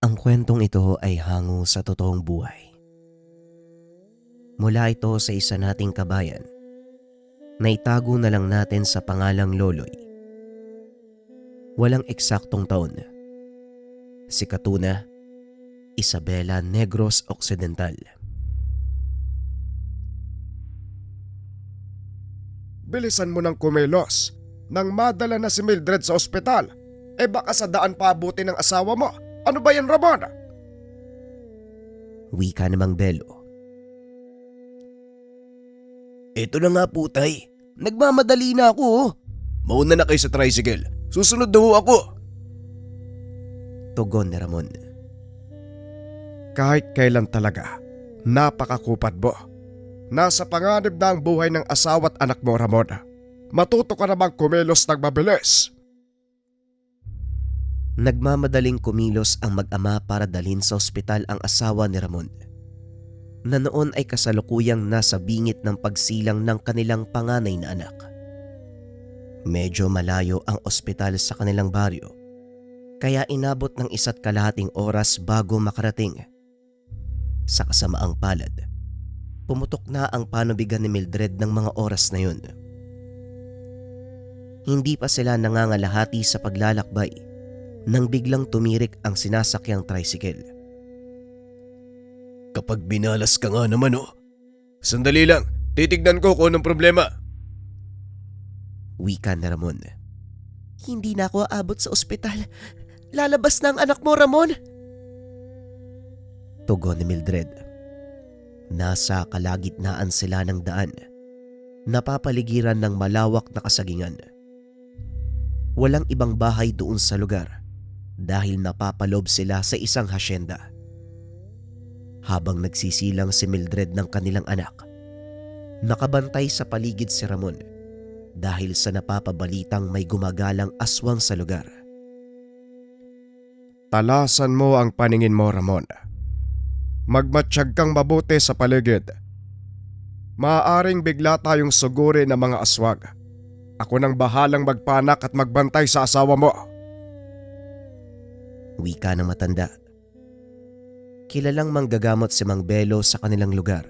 Ang kwentong ito ay hango sa totoong buhay. Mula ito sa isa nating kabayan na itago na lang natin sa pangalang Loloy. Walang eksaktong taon. Si Katuna, Isabela Negros Occidental. Bilisan mo ng kumilos nang madala na si Mildred sa ospital. Baka sa daan paabuti ng asawa mo. Ano ba yan, Ramon? Wika namang Belo. Ito na nga po, tay. Nagmamadali na ako, oh. Mauna na kayo sa tricycle. Susunod na ho ako. Tugon ni Ramon. Kahit kailan talaga, napakakupad mo. Nasa panganib na ang buhay ng asawa at anak mo, Ramon. Matuto ka namang kumilos ng mabilis. Nagmamadaling kumilos ang mag-ama para dalhin sa ospital ang asawa ni Ramon, na noon ay kasalukuyang nasa bingit ng pagsilang ng kanilang panganay na anak. Medyo malayo ang ospital sa kanilang baryo, kaya inabot ng 1.5 oras bago makarating. Sa kasamaang palad, pumutok na ang panubigan ni Mildred ng mga oras na yun. Hindi pa sila nangangalahati sa paglalakbay nang biglang tumirik ang sinasakyang tricycle. Kapag binalas ka nga naman, oh. Sandali lang, titignan ko kung anong problema. Wika ni Ramon. Hindi na ako aabot sa ospital. Lalabas na ang anak mo, Ramon. Tugon ni Mildred. Nasa kalagitnaan sila ng daan, napapaligiran ng malawak na kasagingan. Walang ibang bahay doon sa lugar dahil napapalob sila sa isang hasyenda. Habang nagsisilang si Mildred ng kanilang anak, nakabantay sa paligid si Ramon dahil sa napapabalitang may gumagalang aswang sa lugar. Talasan mo ang paningin mo, Ramon. Magmatsyag kang mabuti sa paligid. Maaaring bigla tayong suguri ng mga aswag. Ako nang bahalang magpanak at magbantay sa asawa mo. Wika ng matanda. Kilalang manggagamot si Mang Belo sa kanilang lugar,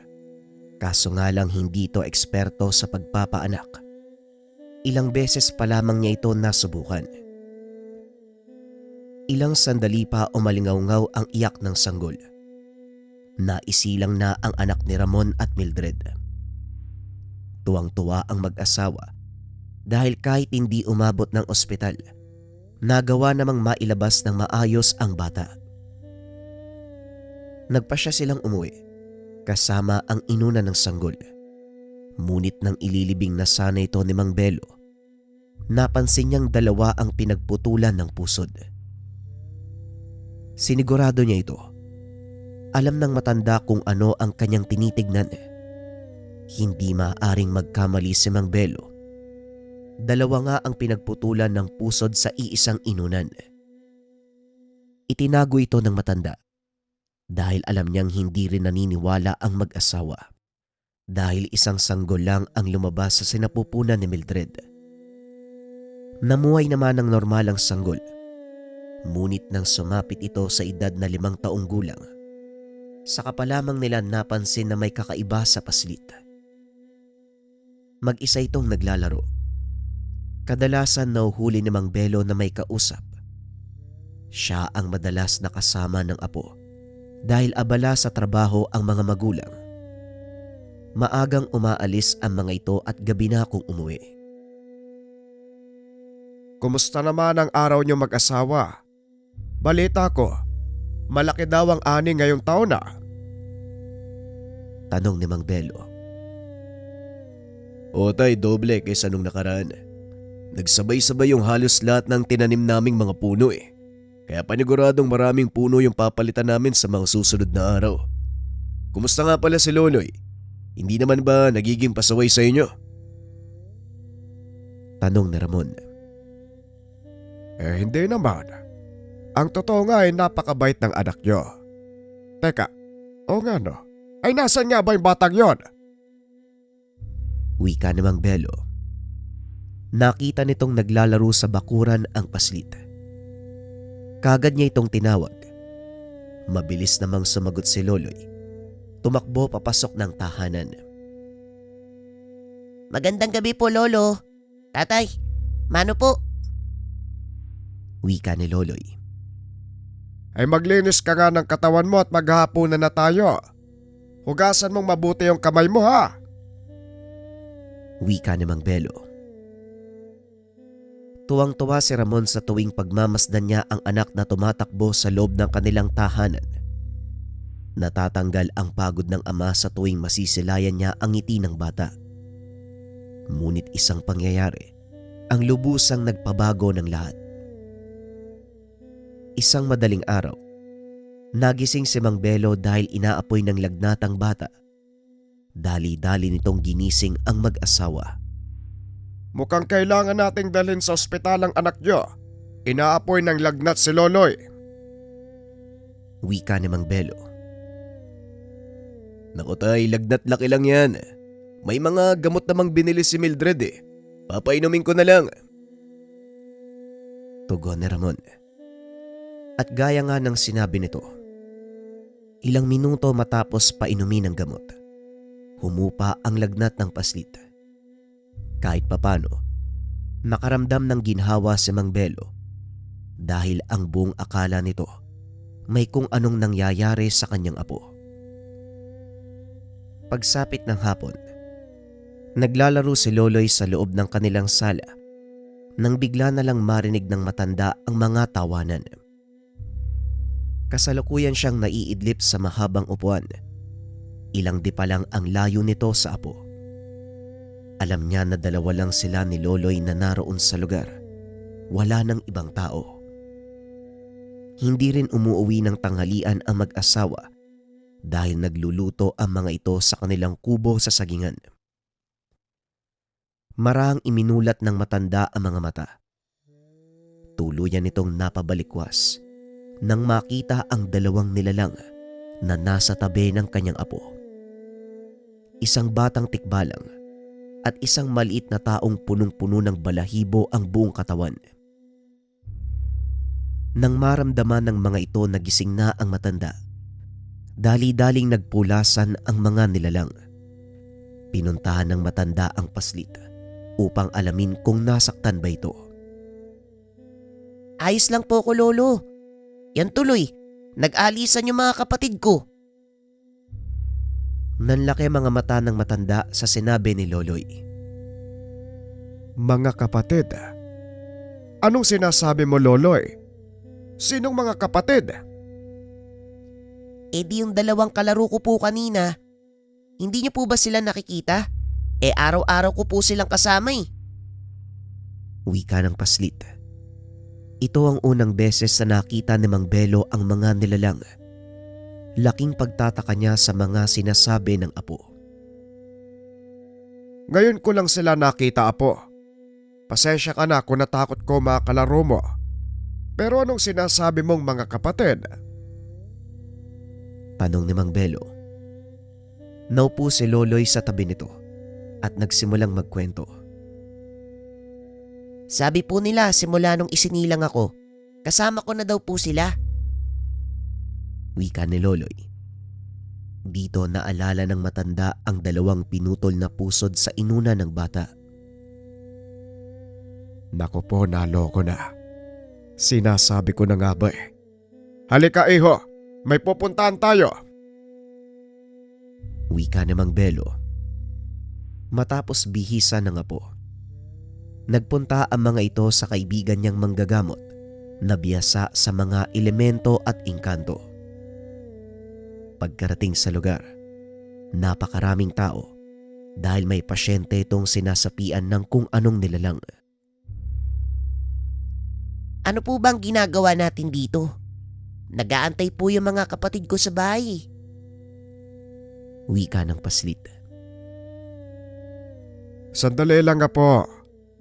kaso nga lang hindi ito eksperto sa pagpapaanak. Ilang beses pa lamang niya ito nasubukan. Ilang sandali pa umalingaw-ngaw ang iyak ng sanggol. Naisilang na ang anak ni Ramon at Mildred. Tuwang-tuwa ang mag-asawa dahil kahit hindi umabot ng ospital, nagawa namang mailabas ng maayos ang bata. Nagpasya silang umuwi kasama ang inuna ng sanggol. Ngunit nang ililibing na sana ito ni Mang Belo, napansin niyang dalawa ang pinagputulan ng pusod. Sinigurado niya ito. Alam ng matanda kung ano ang kanyang tinitignan. Hindi maaaring magkamali si Mang Belo. Dalawa nga ang pinagputulan ng pusod sa iisang inunan. Itinago ito ng matanda dahil alam niyang hindi rin naniniwala ang mag-asawa dahil isang sanggol lang ang lumabas sa sinapupunan ni Mildred. Namuhay naman ng normal ang sanggol, ngunit nang sumapit ito sa edad na 5 taong gulang, saka pa lamang nila napansin na may kakaiba sa paslit. Mag-isa itong naglalaro. Kadalasan nauhuli ni Mang Belo na may kausap. Siya ang madalas na kasama ng apo dahil abala sa trabaho ang mga magulang. Maagang umaalis ang mga ito at gabi na kung umuwi. Kumusta naman ang araw niyo mag-asawa? Balita ko, malaki daw ang ani ngayong taon na. Tanong ni Mang Belo. O tay, doble kaysa nung nakaraan. Nagsabay-sabay yung halos lahat ng tinanim naming mga puno eh. Kaya paniguradong maraming puno yung papalitan namin sa mga susunod na araw. Kumusta nga pala si Loloy? Hindi naman ba nagiging pasaway sa inyo? Tanong ni Ramon. Hindi naman. Ang totoo nga ay napakabait ng anak niyo. Teka, o nga no, ay nasan nga ba yung batang yon? Wika ni Mang Belo. Nakita nitong naglalaro sa bakuran ang paslit. Kagad niya itong tinawag. Mabilis namang sumagot si Loloy. Tumakbo papasok ng tahanan. Magandang gabi po, Lolo. Tatay, mano po? Wika ni Loloy. Ay maglinis ka nga ng katawan mo at maghahaponan na tayo. Hugasan mong mabuti yung kamay mo ha. Wika ni Mang Belo. Tuwang-tuwa si Ramon sa tuwing pagmamasdan niya ang anak na tumatakbo sa loob ng kanilang tahanan. Natatanggal ang pagod ng ama sa tuwing masisilayan niya ang ngiti ng bata. Ngunit isang pangyayari ang lubusang nagpabago ng lahat. Isang madaling araw, nagising si Mang Belo dahil inaapoy ng lagnatang bata. Dali-dali nitong ginising ang mag-asawa. Mukhang kailangan nating dalhin sa ospital ang anak nyo. Inaapoy ng lagnat si Loloy. Wika ni Mang Belo. Naku tay, lagnat laki lang yan. May mga gamot namang binili si Mildred eh. Papainumin ko na lang. Tugon ni Ramon. At gaya nga ng sinabi nito, ilang minuto matapos painumin ng gamot, humupa ang lagnat ng paslit. Kahit papano, nakaramdam ng ginhawa si Mang Belo dahil ang buong akala nito may kung anong nangyayari sa kanyang apo. Pagsapit ng hapon, naglalaro si Loloy sa loob ng kanilang sala nang bigla na lang marinig ng matanda ang mga tawanan. Kasalukuyan siyang naiidlip sa mahabang upuan. Ilang di pa lang ang layo nito sa apo. Alam niya na dalawa lang sila ni Loloy na naroon sa lugar. Wala nang ibang tao. Hindi rin umuuwi ng tanghalian ang mag-asawa dahil nagluluto ang mga ito sa kanilang kubo sa sagingan. Marahang iminulat ng matanda ang mga mata. Tuluyan itong napabalikwas nang makita ang dalawang nilalang na nasa tabi ng kanyang apo. Isang batang tikbalang at isang maliit na taong punong-puno ng balahibo ang buong katawan. Nang maramdaman ng mga ito na gising na ang matanda, dali-daling nagpulasan ang mga nilalang. Pinuntahan ng matanda ang paslit upang alamin kung nasaktan ba ito. Ayos lang po ko, Lolo. Yan tuloy, nag-alisan yung mga kapatid ko. Nanlaki mga mata ng matanda sa sinabi ni Loloy. Mga kapatid? Anong sinasabi mo, Loloy? Sinong mga kapatid? Eh di yung dalawang kalaro ko po kanina. Hindi niyo po ba sila nakikita? Eh araw-araw ko po silang kasama eh. Wika ng paslit. Ito ang unang beses na nakita ni Mang Belo ang mga nilalang. Laking pagtataka niya sa mga sinasabi ng apo. Ngayon ko lang sila nakita, apo. Pasensya ka na kung natakot ko mga kalaro mo. Pero anong sinasabi mong mga kapatid? Tanong ni Mang Belo. Naupo si Loloy sa tabi nito at nagsimulang magkwento. Sabi po nila simula nung isinilang ako, kasama ko na daw po sila. Wika ni Loloy. Dito naalala ng matanda ang dalawang pinutol na pusod sa inuna ng bata. Naku po, naloko na. Sinasabi ko na nga ba eh. Halika iho, may pupuntahan tayo. Wika ni Mang Belo. Matapos bihisa ng apo, nagpunta ang mga ito sa kaibigan niyang manggagamot na biyasa sa mga elemento at engkanto. Pagkarating sa lugar, napakaraming tao dahil may pasyente itong sinasapian ng kung anong nilalang. Ano po bang ginagawa natin dito? Nag-aantay po yung mga kapatid ko sa bahay. Wika ng paslit. Sandali lang nga po.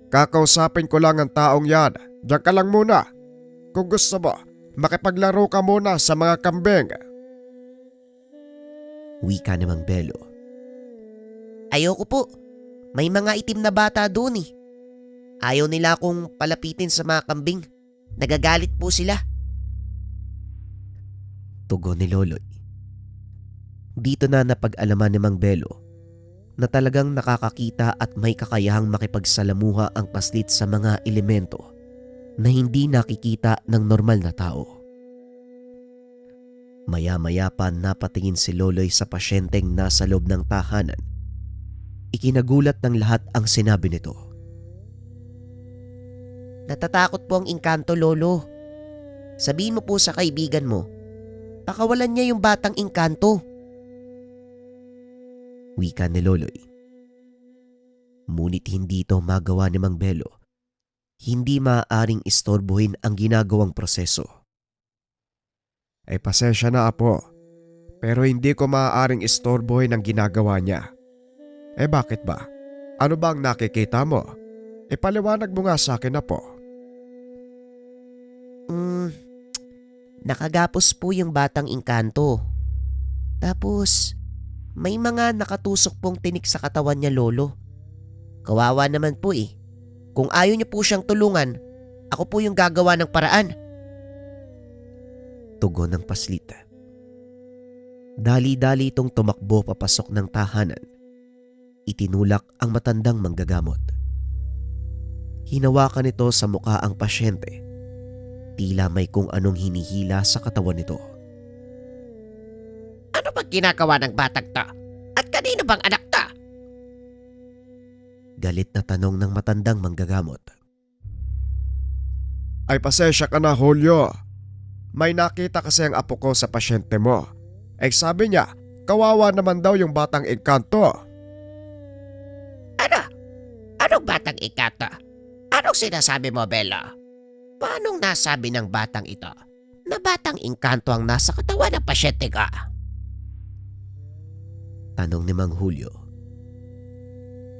Kakausapin ko lang ang taong yan. Diyan ka lang muna. Kung gusto mo, makipaglaro ka muna sa mga kambing. Wika ni Mang Belo. Ayoko po. May mga itim na bata doon eh. Ayaw nila akong palapitin sa mga kambing. Nagagalit po sila. Tugon ni Loloy. Dito na napag-alaman ni Mang Belo na talagang nakakakita at may kakayahang makipagsalamuha ang paslit sa mga elemento na hindi nakikita ng normal na tao. Maya-maya pa napatingin si Loloy sa pasyenteng nasa loob ng tahanan. Ikinagulat ng lahat ang sinabi nito. Natatakot po ang engkanto, Lolo. Sabihin mo po sa kaibigan mo, pakawalan niya yung batang engkanto. Wika ni Loloy. Ngunit hindi ito magawa ni Mang Belo. Hindi maaaring istorbohin ang ginagawang proseso. Ay pasensya na apo, pero hindi ko maaaring istorbohin ang ginagawa niya. Eh bakit ba? Ano ba ang nakikita mo? Ipaliwanag mo nga sa akin na po. Nakagapos po yung batang engkanto. Tapos, may mga nakatusok pong tinik sa katawan niya, Lolo. Kawawa naman po eh. Kung ayaw niyo po siyang tulungan, ako po yung gagawa ng paraan. Tugon ng paslita. Dali-dali itong tumakbo papasok ng tahanan. Itinulak ang matandang manggagamot. Hinawakan nito sa mukha ang pasyente. Tila may kung anong hinihila sa katawan nito. Ano bang ginagawa ng batang to? At kanino bang anak to? Galit na tanong ng matandang manggagamot. Ay pasensya ka na, Julio. May nakita kasi ang apo ko sa pasyente mo. Ay sabi niya, kawawa naman daw yung batang engkanto. Ano? Anong batang engkanto? Anong sinasabi mo, Bella? Paanong nasabi ng batang ito na batang engkanto ang nasa katawan ng pasyente ka? Tanong ni Mang Julio.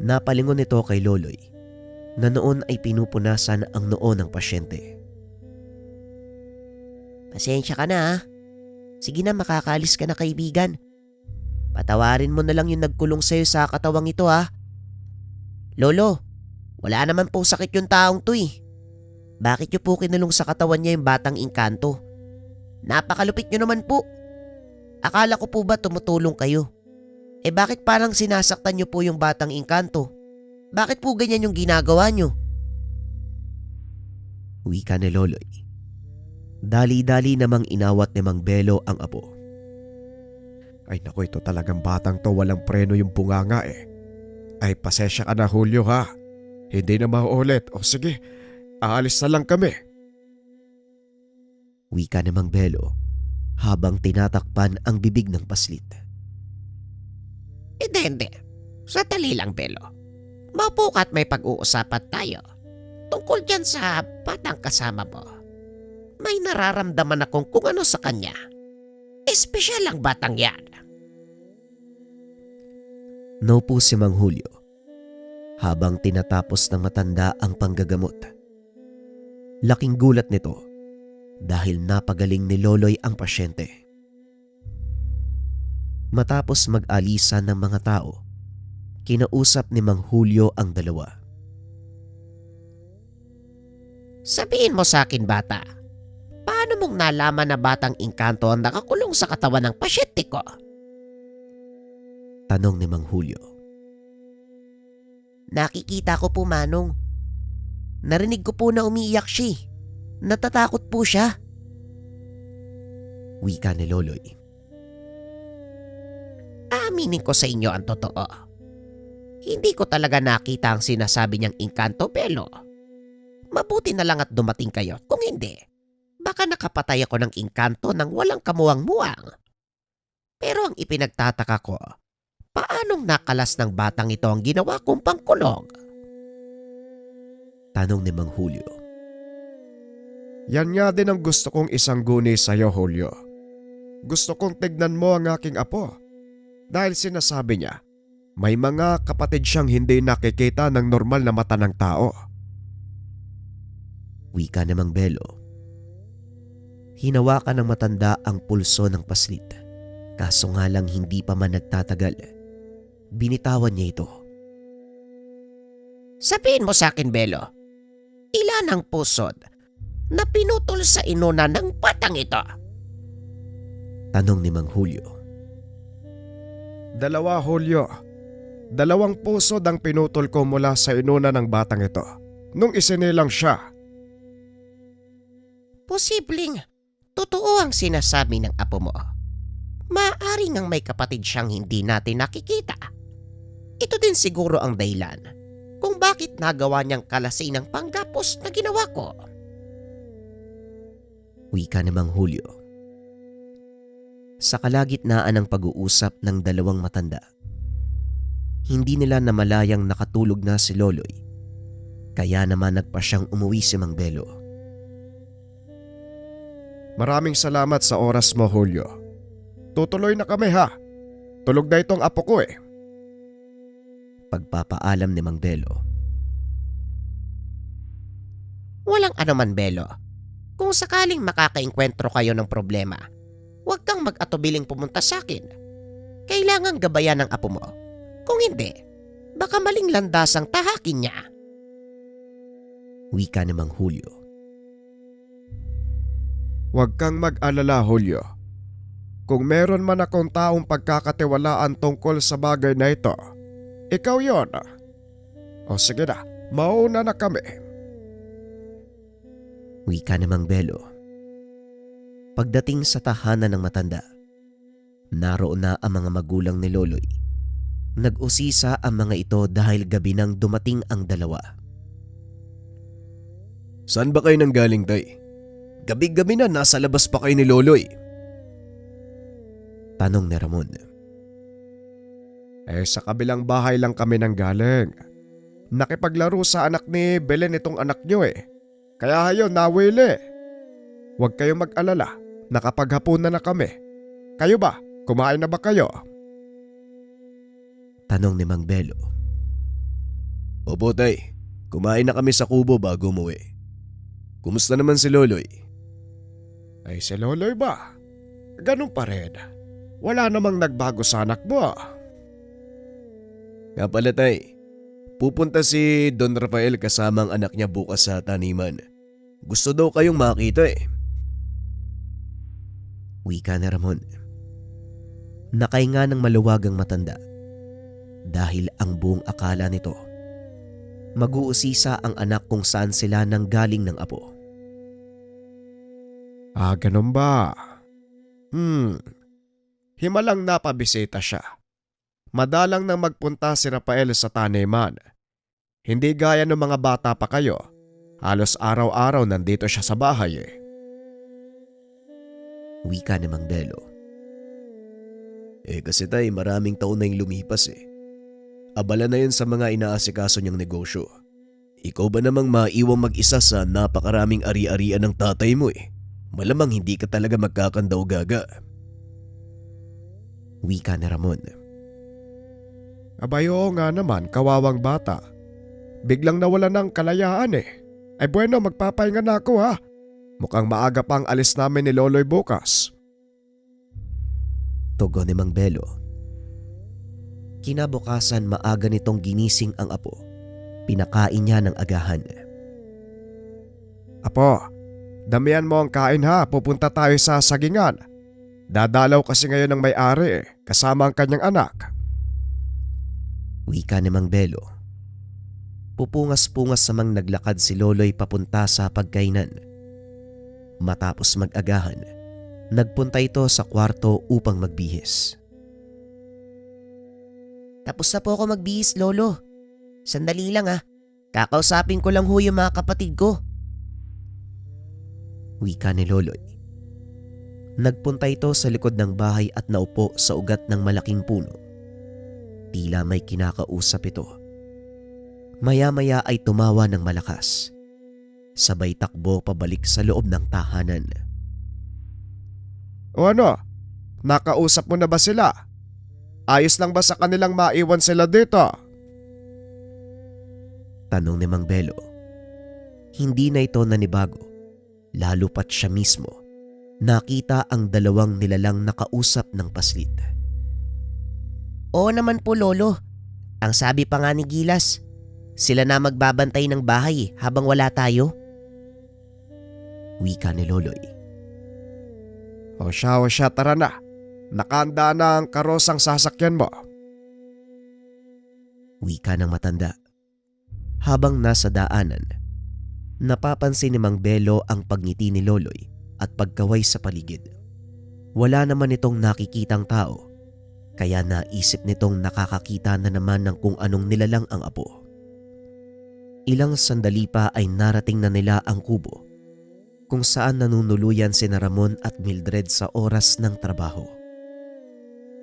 Napalingon nito kay Loloy na noon ay pinupunasan ang noo ng pasyente. Pasensya ka na ha. Sige na, makakalis ka na, kaibigan. Patawarin mo na lang yung nagkulong sa'yo sa katawang ito ha. Lolo, wala naman po sakit yung taong to eh. Bakit niyo po kinulong sa katawan niya yung batang engkanto? Napakalupit niyo naman po. Akala ko po ba tumutulong kayo? Eh bakit parang sinasaktan niyo po yung batang engkanto? Bakit po ganyan yung ginagawa niyo? Wika ni Loloy. Dali-dali namang inawat ni Mang Belo ang apo. Ay naku, ito talagang batang to, walang preno yung bunganga eh. Ay pasensya ka na, Julio ha. Hindi na mauulit. O sige, aalis na lang kami. Wika ni Mang Belo habang tinatakpan ang bibig ng paslit. Hindi. Sandali lang, Belo. Maupo ka at may pag-uusapan tayo. Tungkol dyan sa batang kasama mo. May nararamdaman akong kung ano sa kanya. Espesyal ang batang yan. Naupo si Mang Julio habang tinatapos ng matanda ang panggagamot. Laking gulat nito dahil napagaling ni Loloy ang pasyente. Matapos mag-alisan ng mga tao, kinausap ni Mang Julio ang dalawa. Sabihin mo sa akin, bata, paano mong nalaman na batang engkanto ang nakakulong sa katawan ng pasyente ko? Tanong ni Mang Julio. Nakikita ko po, Manong. Narinig ko po na umiiyak siya. Natatakot po siya. Wika ni Loloy. Aminin ko sa inyo ang totoo. Hindi ko talaga nakita ang sinasabi niyang engkanto, Belo. Mabuti na lang at dumating kayo. Kung hindi, baka nakapatay ako ng engkanto ng walang kamuwang-muwang. Pero ang ipinagtataka ko, paanong nakalas ng batang ito ang ginawa kong pangkulog? Tanong ni Mang Julio. Yan nga din ang gusto kong isangguni sa'yo, Julio. Gusto kong tignan mo ang aking apo. Dahil sinasabi niya, may mga kapatid siyang hindi nakikita ng normal na mata ng tao. Wika ni Mang Belo. Hinawakan ng matanda ang pulso ng paslit. Kaso nga lang hindi pa man nagtatagal. Binitawan niya ito. Sabihin mo sa akin, Belo, ilan ang pusod na pinutol sa inuna ng batang ito? Tanong ni Mang Julio. 2 Hulyo. 2 pusod ang pinutol ko mula sa inuna ng batang ito nung isinilang siya. Posibleng totoo ang sinasabi ng apo mo. Maaari ngang may kapatid siyang hindi natin nakikita. Ito din siguro ang dahilan kung bakit nagawa niyang kalasin ang panggapos na ginawa ko. Wika ni Mang Julio. Sa kalagitnaan ng pag-uusap ng dalawang matanda, hindi nila namalayang nakatulog na si Loloy, kaya naman nagpa siyang umuwi si Mang Belo. Maraming salamat sa oras mo, Julio. Tutuloy na kami ha. Tulog na itong apo ko eh. Pagpapaalam ni Mang Belo. Walang anuman, Belo. Kung sakaling makakaengkwentro kayo ng problema, huwag kang mag-atubiling pumunta sa akin. Kailangang gabayan ng apo mo. Kung hindi, baka maling landasang tahakin niya. Wika ni Mang Julio. Huwag kang mag-alala, Julio. Kung meron man akong taong pagkakatiwalaan tungkol sa bagay na ito, ikaw yon. O sige na, mauna na kami. Wika ni Mang Belo. Pagdating sa tahanan ng matanda, naroon na ang mga magulang ni Loloy. Nag-usisa ang mga ito dahil gabi nang dumating ang dalawa. Saan ba kayo nanggaling, tay? Gabi-gabi na nasa labas pa kayo ni Loloy. Tanong ni Ramon. Sa kabilang bahay lang kami nanggaling. Nakipaglaro sa anak ni Belen itong anak niyo eh. Kaya hayo nawili. Huwag kayong mag-alala. Nakapaghapunan na kami. Kayo ba? Kumain na ba kayo? Tanong ni Mang Belo. Opo, tay. Kumain na kami sa kubo bago umuwi. Kumusta naman si Loloy? Si Loloy ba? Ganun pa rin. Wala namang nagbago sa anak mo. Nga pala, tay. Pupunta si Don Rafael kasama ang anak niya bukas sa taniman. Gusto daw kayong makita eh. Wika ni Ramon. Nakahinga ng maluwagang matanda dahil ang buong akala nito mag-uusisa ang anak kung saan sila nanggaling ng apo. Ganun ba? Himalang napabisita siya. Madalang nang magpunta si Rafael sa taniman. Hindi gaya ng mga bata pa kayo. Halos araw-araw nandito siya sa bahay eh. Wika ni Mang Belo. Kasi tay, maraming taon na yung lumipas eh. Abala na yun sa mga inaasikaso niyang negosyo. Ikaw ba namang maiwang mag-isa sa napakaraming ari-arian ng tatay mo eh? Malamang hindi ka talaga magkakandaw gaga. Wika ni Ramon. Abay oo nga naman, kawawang bata. Biglang nawala ng kalayaan eh. Ay bueno, magpapahinga na ako ha. Mukhang maaga pa ang alis namin ni Loloy bukas. Tugon ni Mang Belo. Kinabukasan maaga nitong ginising ang apo. Pinakain niya ng agahan. Apo, damihan mo ang kain ha, pupunta tayo sa sagingan. Dadalaw kasi ngayon ng may-ari kasama ang kanyang anak. Wika ni Mang Belo. Pupungas-pungas samang naglakad si Loloy papunta sa pagkainan. Matapos mag-agahan, nagpunta ito sa kwarto upang magbihis. Tapos na po ako magbihis, Lolo. Sandali lang ha. Kakausapin ko lang ho yung mga kapatid ko. Wika ni Loloy. Nagpunta ito sa likod ng bahay at naupo sa ugat ng malaking puno. Tila may kinakausap ito. Maya-maya ay tumawa ng malakas. Sabay takbo pabalik sa loob ng tahanan. O ano? Nakausap mo na ba sila? Ayos lang ba sa kanilang maiwan sila dito? Tanong ni Mang Belo. Hindi na ito nanibago. Lalo pat siya mismo. Nakita ang dalawang nilalang nakausap ng paslit. Oo naman po, Lolo. Ang sabi pa nga ni Gilas, sila na magbabantay ng bahay habang wala tayo. Wika ni Loloy. O siya, tara na. Nakahanda na ang karosang sasakyan mo. Wika ng matanda. Habang nasa daanan, napapansin ni Mang Belo ang pagngiti ni Loloy at pagkaway sa paligid. Wala naman itong nakikitang tao, kaya naisip nitong nakakakita na naman ng kung anong nilalang ang apo. Ilang sandali pa ay narating na nila ang kubo kung saan nanunuluyan sina Ramon at Mildred sa oras ng trabaho.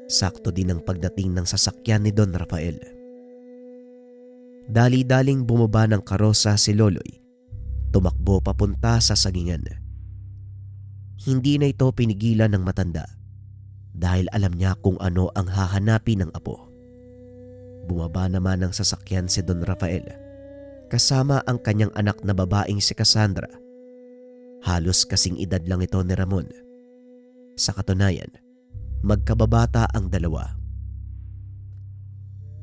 Sakto din ang pagdating ng sasakyan ni Don Rafael. Dali-daling bumaba ng karosa si Loloy. Tumakbo papunta sa sagingan. Hindi na ito pinigilan ng matanda dahil alam niya kung ano ang hahanapin ng apo. Bumaba naman ng sasakyan si Don Rafael kasama ang kanyang anak na babaeng si Cassandra. Halos kasing edad lang ito ni Ramon. Sa katunayan, magkababata ang dalawa.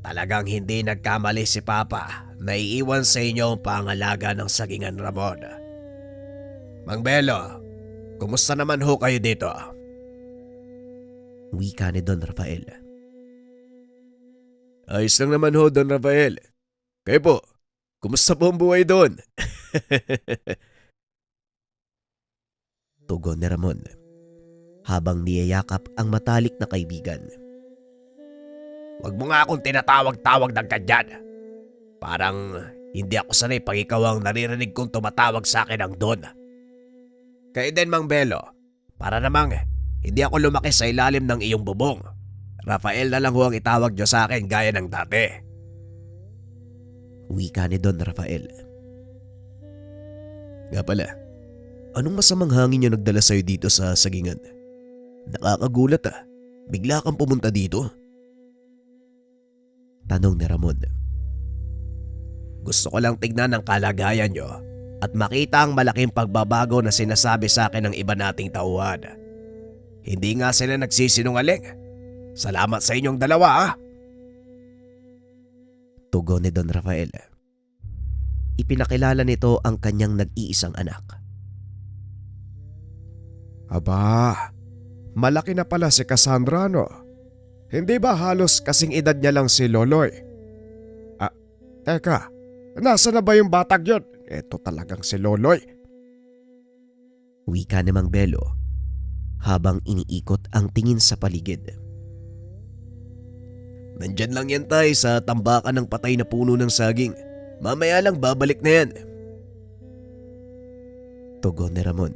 Talagang hindi nagkamali si Papa na iiwan sa inyo ang pangalaga ng sagingan, Ramon. Mang Belo, kumusta naman ho kayo dito? Wika ni Don Rafael. Ayos lang naman ho, Don Rafael. Kayo po, kumusta po ang buhay doon? Tugon ni Ramon habang niyayakap ang matalik na kaibigan. Huwag mo nga akong tinatawag-tawag ng ganyan. Parang hindi ako sanay pag ikaw ang naririnig kong tumatawag sa akin ng Don. Kayo din, Mang Belo, para namang hindi ako lumaki sa ilalim ng iyong bubong. Rafael na lang ho ang itawag niyo sa akin gaya ng dati. Wika ni Don Rafael. Nga pala, anong masamang hangin yung nagdala sa'yo dito sa sagingan? Nakakagulat bigla kang pumunta dito. Tanong ni Ramon. Gusto ko lang tignan ang kalagayan niyo at makita ang malaking pagbabago na sinasabi sa akin ng iba nating tauhan. Hindi nga sila nagsisinungaling. Salamat sa inyong dalawa. Tugon ni Don Rafael. Ipinakilala nito ang kanyang nag-iisang anak. Aba, malaki na pala si Cassandra, no? Hindi ba halos kasing edad niya lang si Loloy? Teka, nasa na ba yung batag yun? Ito talagang si Loloy. Wika ni Mang Belo habang iniikot ang tingin sa paligid. Nandyan lang yan tay sa tambakan ng patay na puno ng saging. Mamaya lang babalik na yan. Tugon ni Ramon.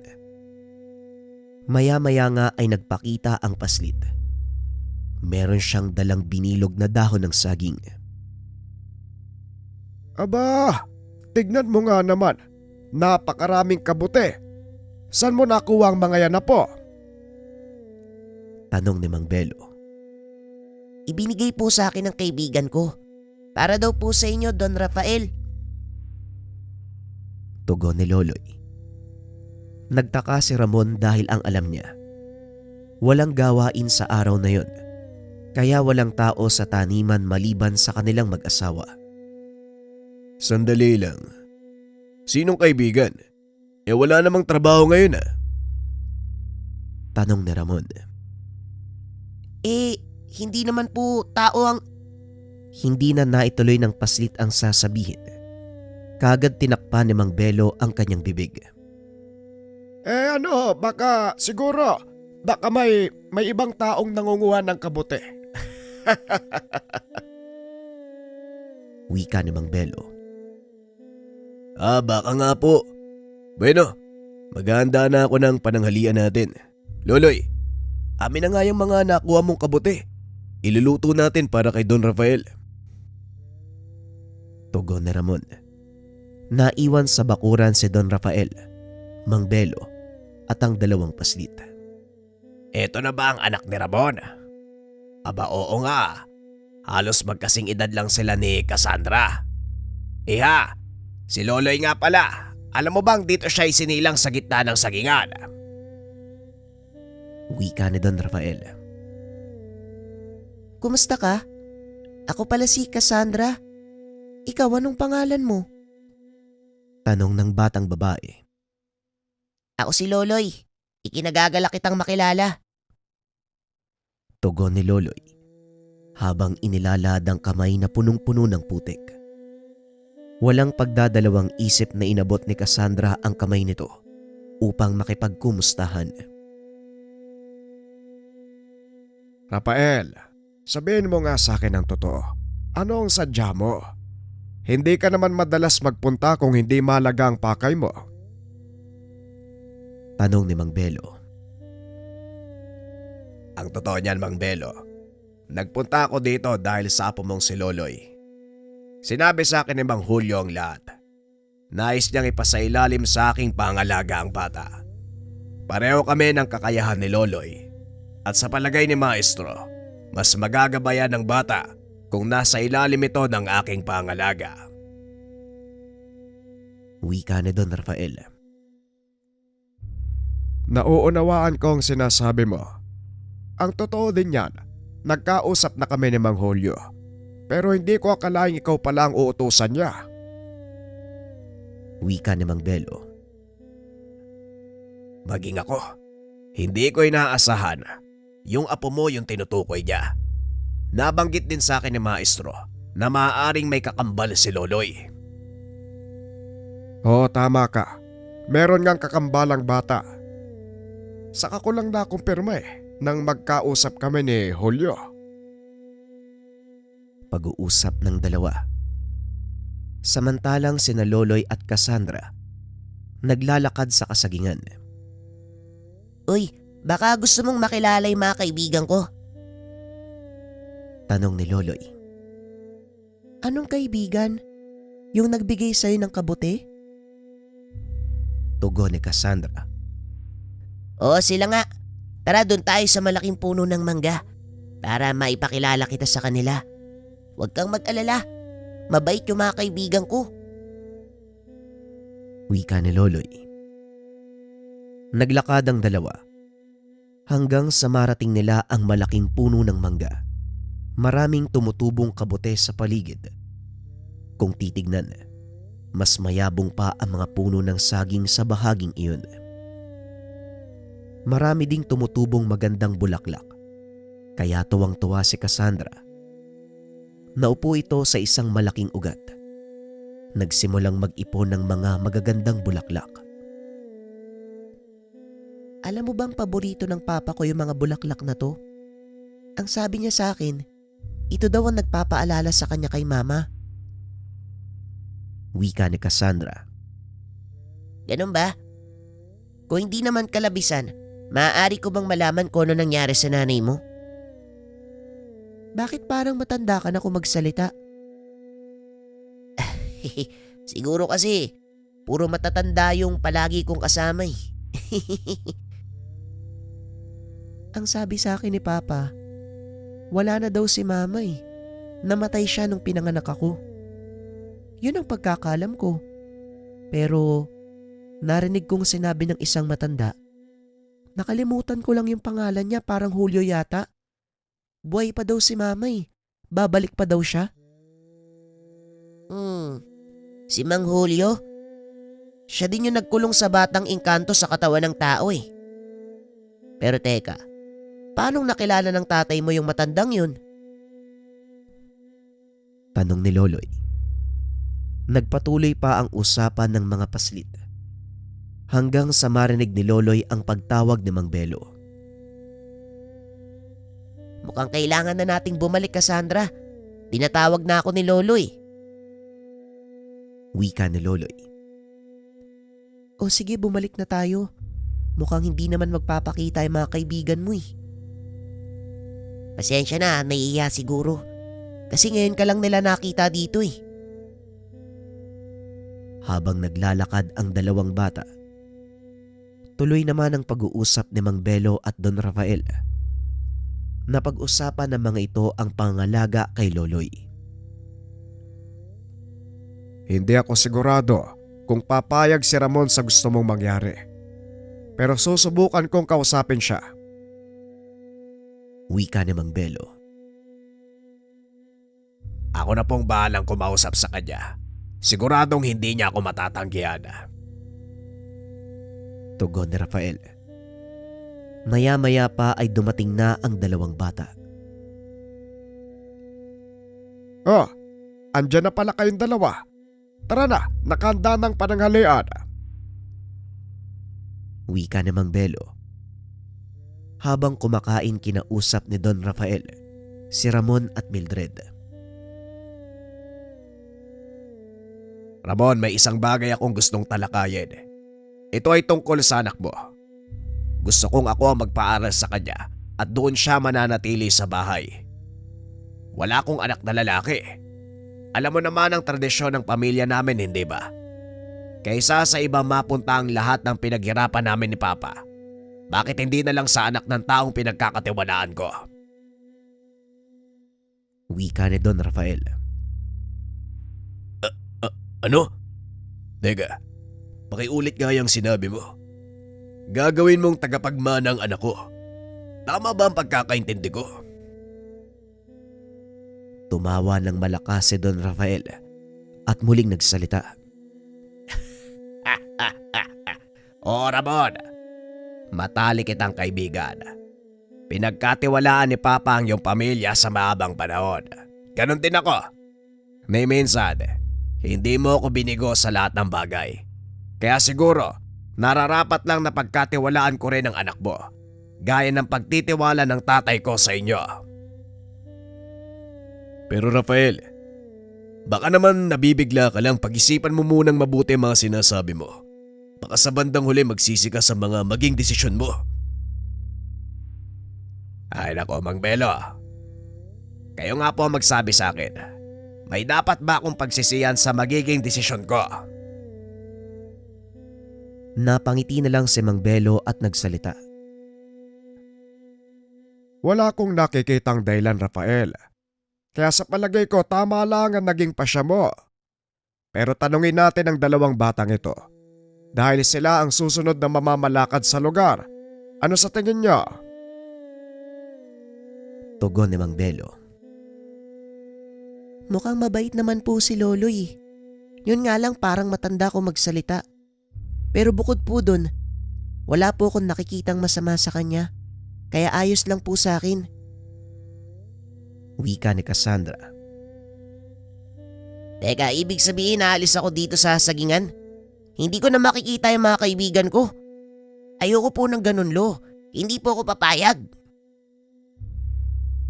Maya-maya nga ay nagpakita ang paslit. Meron siyang dalang binilog na dahon ng saging. Aba, tignan mo nga naman. Napakaraming kabuti. Saan mo nakuha ang mga yan na po? Tanong ni Mang Belo. Ibinigay po sa akin ng kaibigan ko. Para daw po sa inyo, Don Rafael. Tugon ni Loloy. Nagtaka si Ramon dahil ang alam niya, walang gawain sa araw na yon, kaya walang tao sa taniman maliban sa kanilang mag-asawa. Sandali lang. Sinong kaibigan? Wala namang trabaho ngayon Tanong ni Ramon. Hindi naman po tao ang... Hindi na naituloy ng paslit ang sasabihin. Kagad tinakpan ni Mang Belo ang kanyang bibig. Baka siguro, baka may ibang taong nangunguha ng kabuti. Wika ni Mang Belo. Baka nga po. Bueno, maghahanda na ako ng pananghalian natin. Loloy, amin na nga yung mga nakuha mong kabuti. Iluluto natin para kay Don Rafael. Tugon ni Ramon. Naiwan sa bakuran si Don Rafael, Mang Belo at ang dalawang paslit. Eto na ba ang anak ni Ramon? Aba oo nga. Halos magkasing edad lang sila ni Cassandra. Iha, si Loloy nga pala. Alam mo bang dito siya isinilang sa gitna ng sagingan? Wika ni Don Rafael. Kumusta ka? Ako pala si Cassandra. Ikaw, anong pangalan mo? Tanong ng batang babae. Ako si Loloy. Ikinagagala kitang makilala. Tugon ni Loloy habang inilalad ang kamay na punong-puno ng putik. Walang pagdadalawang isip na inabot ni Cassandra ang kamay nito upang makipagkumustahan. Rafael, sabihin mo nga sa akin ang totoo. Ano ang sadya mo? Hindi ka naman madalas magpunta kung hindi malaga ang pakay mo. Tanong ni Mang Belo. Ang totoo niyan, Mang Belo, nagpunta ako dito dahil sa apo mong si Loloy. Sinabi sa akin ni Mang Julio ang lahat. Nais niyang ipasailalim sa aking pangalaga ang bata. Pareho kami ng kakayahan ni Loloy. At sa palagay ni Maestro, mas magagabayan ng bata kung nasa ilalim ito ng aking pangalaga. Wika ni Don Rafael. Nauunawaan ko ang sinasabi mo. Ang totoo din yan, nagkausap na kami ni Mang Julio. Pero hindi ko akalaing ikaw pala ang uutusan niya. Wika ni Mang Belo. Maging ako, hindi ko inaasahan. Yung apo mo yung tinutukoy niya. Nabanggit din sa akin ni Maestro na maaaring may kakambal si Loloy. Oo, tama ka. Meron ngang kakambalang bata. Saka ko lang nakumpirma nang magkausap kami ni Julio. Pag-uusap ng dalawa. Samantalang sina Loloy at Cassandra naglalakad sa kasagingan. Uy, baka gusto mong makilala yung mga kaibigan ko. Tanong ni Loloy. Anong kaibigan? Yung nagbigay sa'yo ng kabuti? Tugon ni Cassandra. Oo, sila nga. Tara, doon tayo sa malaking puno ng mangga para maipakilala kita sa kanila. Huwag kang mag-alala. Mabait yung mga kaibigan ko. Wika ni Loloy. Naglakad ang dalawa hanggang sa marating nila ang malaking puno ng mangga. Maraming tumutubong kabute sa paligid. Kung titignan, mas mayabong pa ang mga puno ng saging sa bahaging iyon. Marami ding tumutubong magandang bulaklak, kaya tuwang-tuwa si Cassandra. Naupo ito sa isang malaking ugat. Nagsimulang mag-ipon ng mga magagandang bulaklak. Alam mo bang paborito ng papa ko yung mga bulaklak na to? Ang sabi niya sa akin, ito daw ang nagpapaalala sa kanya kay mama. Wika ni Cassandra. Ganun ba? Kung hindi naman kalabisan, maaari ko bang malaman kung ano nangyari sa nanay mo? Bakit parang matanda ka na kung magsalita? Siguro kasi, puro matatanda yung palagi kong kasama eh. Ang sabi sa akin ni Papa, wala na daw si Mama eh. Namatay siya nung pinanganak ako. Yun ang pagkakalam ko. Pero narinig kong sinabi ng isang matanda. Nakalimutan ko lang yung pangalan niya, parang Julio yata. Buhay pa daw si Mama eh. Babalik pa daw siya. Si Mang Julio? Siya din yung nagkulong sa batang engkanto sa katawan ng tao eh. Pero teka, paanong nakilala ng tatay mo yung matandang yun? Tanong ni Loloy. Nagpatuloy pa ang usapan ng mga paslit hanggang sa marinig ni Loloy ang pagtawag ni Mang Belo. Mukhang kailangan na nating bumalik, Cassandra. Tinatawag na ako ni Loloy. Wika ni Loloy. O sige, bumalik na tayo. Mukhang hindi naman magpapakita yung mga kaibigan mo eh. Pasensya na, naiiya siguro. Kasi ngayon ka lang nila nakita dito eh. Habang naglalakad ang dalawang bata, tuloy naman ang pag-uusap ni Mang Belo at Don Rafael. Napag-usapan ng mga ito ang pangalaga kay Loloy. Hindi ako sigurado kung papayag si Ramon sa gusto mong mangyari. Pero susubukan kong kausapin siya. Wika ni Mang Belo. Ako na pong bahalang kumausap sa kanya. Siguradong hindi niya ako matatanggihan. Tugon ni Rafael. Maya-maya pa ay dumating na ang dalawang bata. Oh, andyan na pala kayong dalawa. Tara na, nakahanda ng pananghalian. Wika ni Mang Belo. Habang kumakain kinausap ni Don Rafael, si Ramon at Mildred. Ramon, may isang bagay akong gustong talakayin. Ito ay tungkol sa anak mo. Gusto kong ako ang magpaaral sa kanya at doon siya mananatili sa bahay. Wala akong anak na lalaki. Alam mo naman ang tradisyon ng pamilya namin, hindi ba? Kaysa sa iba mapunta ang lahat ng pinaghirapan namin ni Papa. Bakit hindi na lang sa anak ng taong pinagkakatiwalaan ko? Wika ni Don Rafael. Ano? Teka, pakiulit nga yung sinabi mo. Gagawin mong tagapagmana ang anak ko. Tama ba ang pagkakaintindi ko? Tumawa ng malakas si Don Rafael at muling nagsalita. O Ramon, matalik kitang kaibigan. Pinagkatiwalaan ni Papa ang iyong pamilya sa mahabang panahon. Ganon din ako. May minsan, hindi mo ako binigo sa lahat ng bagay. Kaya siguro, nararapat lang na pagkatiwalaan ko rin ang anak mo. Gaya ng pagtitiwala ng tatay ko sa inyo. Pero Rafael, baka naman nabibigla ka lang, pag-isipan mo munang mabuti ang mga sinasabi mo. Baka sa bandang huli magsisi ka sa mga maging desisyon mo. Ay nako, Mang Belo. Kayo nga po ang magsabi sa akin. May dapat ba akong pagsisiyan sa magiging desisyon ko? Napangiti na lang si Mang Belo at nagsalita. Wala akong nakikitang dahilan, Rafael. Kaya sa palagay ko tama lang ang naging pasya mo. Pero tanungin natin ang dalawang batang ito. Dahil sila ang susunod na mamamalakad sa lugar. Ano sa tingin niyo? Tugon ni Mang Belo. Mukhang mabait naman po si Loloy. Yun nga lang parang matanda ko magsalita. Pero bukod po dun, wala po akong nakikitang masama sa kanya. Kaya ayos lang po sa akin. Wika ni Cassandra. Teka, ibig sabihin naalis ako dito sa sagingan? Hindi ko na makikita yung mga kaibigan ko. Ayoko po ng ganun, Lo. Hindi po ako papayag.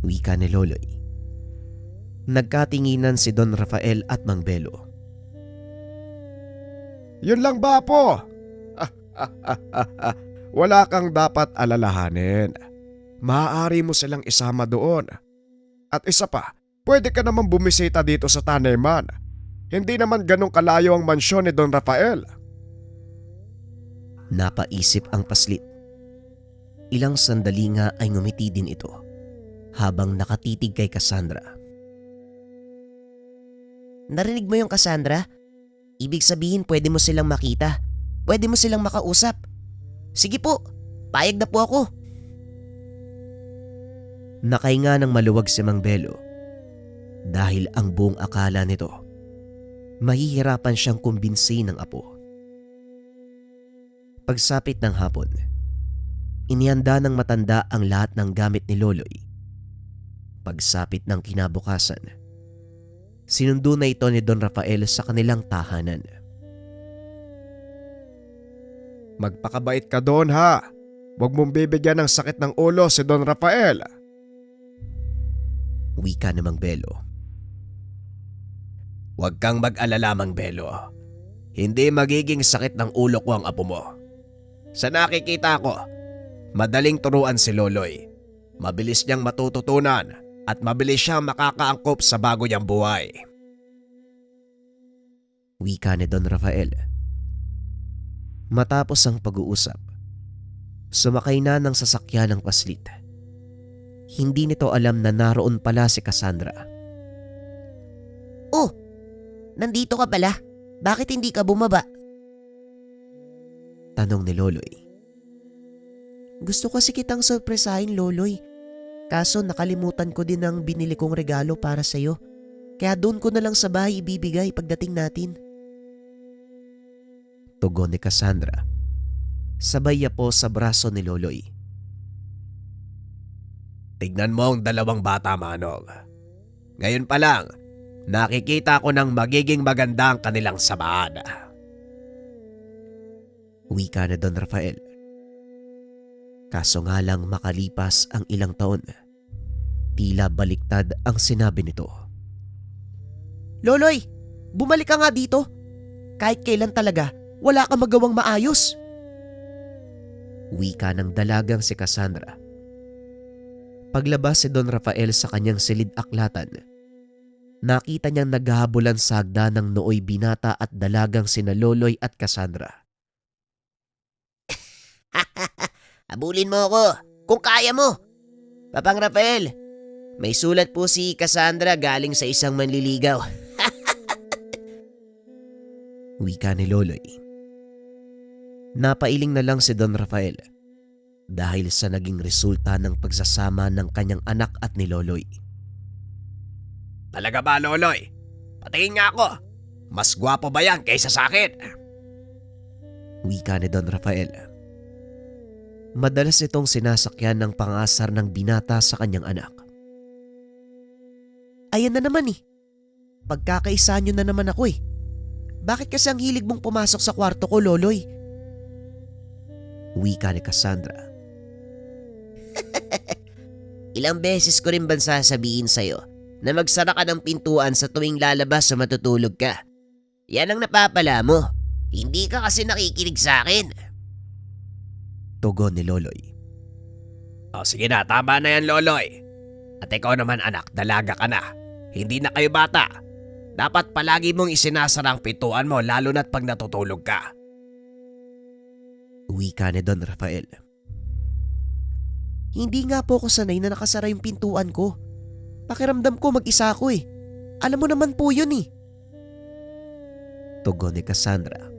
Wika ni Loloy. Nagkatinginan si Don Rafael at Mang Belo. Yun lang ba po? Wala kang dapat alalahanin. Maaari mo silang isama doon. At isa pa, pwede ka naman bumisita dito sa taniman. Hindi naman ganong kalayo ang mansyon ni Don Rafael. Napaisip ang paslit. Ilang sandali nga ay ngumiti din ito habang nakatitig kay Cassandra. Narinig mo yung Cassandra? Ibig sabihin pwede mo silang makita. Pwede mo silang makausap. Sige po, payag na po ako. Nakahinga ng maluwag si Mang Belo dahil ang buong akala nito mahihirapan siyang kumbinsi ng apo. Pagsapit ng hapon, inihanda ng matanda ang lahat ng gamit ni Loloy. Pagsapit ng kinabukasan, sinundo na ito ni Don Rafael sa kanilang tahanan. Magpakabait ka doon ha. Huwag mong bibigyan ng sakit ng ulo si Don Rafael. Wika ni Mang Belo. Huwag kang mag-alala, Mang Belo. Hindi magiging sakit ng ulo ko ang apo mo. Sa nakikita ko, madaling turuan si Loloy. Mabilis niyang matututunan at mabilis siyang makakaangkop sa bago niyang buhay. Wika ni Don Rafael. Matapos ang pag-uusap, sumakay na ng sasakyan ng paslit. Hindi nito alam na naroon pala si Cassandra. Oh, nandito ka pala. Bakit hindi ka bumaba? Tanong ni Loloy. Gusto kasi kitang sorpresahin, Loloy. Kaso nakalimutan ko din ang binili kong regalo para sa'yo. Kaya doon ko na lang sa bahay ibibigay pagdating natin. Tugon ni Cassandra. Sabay yapo sa braso ni Loloy Tignan mo ang dalawang bata, Manong. Ngayon pa lang, nakikita ko ng magiging maganda ang kanilang samahan. Wika na Don Rafael. Kaso nga lang makalipas ang ilang taon, tila baliktad ang sinabi nito. Loloy, bumalik ka nga dito. Kahit kailan talaga, wala ka magawang maayos. Wika ng dalagang si Cassandra. Paglabas si Don Rafael sa kanyang silid-aklatan, nakita niyang naghahabulan sa hagdan ng nooy binata at dalagang sina Loloy at Cassandra. Habulin mo ako, kung kaya mo. Papang Rafael, may sulat po si Cassandra galing sa isang manliligaw. Wika ni Loloy. Napailing na lang si Don Rafael dahil sa naging resulta ng pagsasama ng kanyang anak at ni Loloy. Talaga ba, Loloy? Patingin nga ako. Mas gwapo ba yan kaysa sa akin? Wika ni Don Rafael. Madalas itong sinasakyan ng pangasar ng binata sa kanyang anak. Ayan na naman eh. Pagkakaisa nyo na naman ako eh. Bakit kasi ang hilig mong pumasok sa kwarto ko, Loloy? Wika ni Cassandra. Ilang beses ko rin ba sasabihin sa'yo na magsara ka ng pintuan sa tuwing lalabas o matutulog ka? Yan ang napapala mo. Hindi ka kasi nakikinig sa akin. Tugon ni Loloy. O sige na, tama na yan, Loloy. At ikaw naman anak, dalaga ka na. Hindi na kayo bata. Dapat palagi mong isinasara ang pintuan mo lalo na't pag natutulog ka. Wika ni Don Rafael. Hindi nga po ako sanay na nakasara yung pintuan ko. Pakiramdam ko mag-isa ako eh. Alam mo naman po yun eh. Tugon ni Cassandra.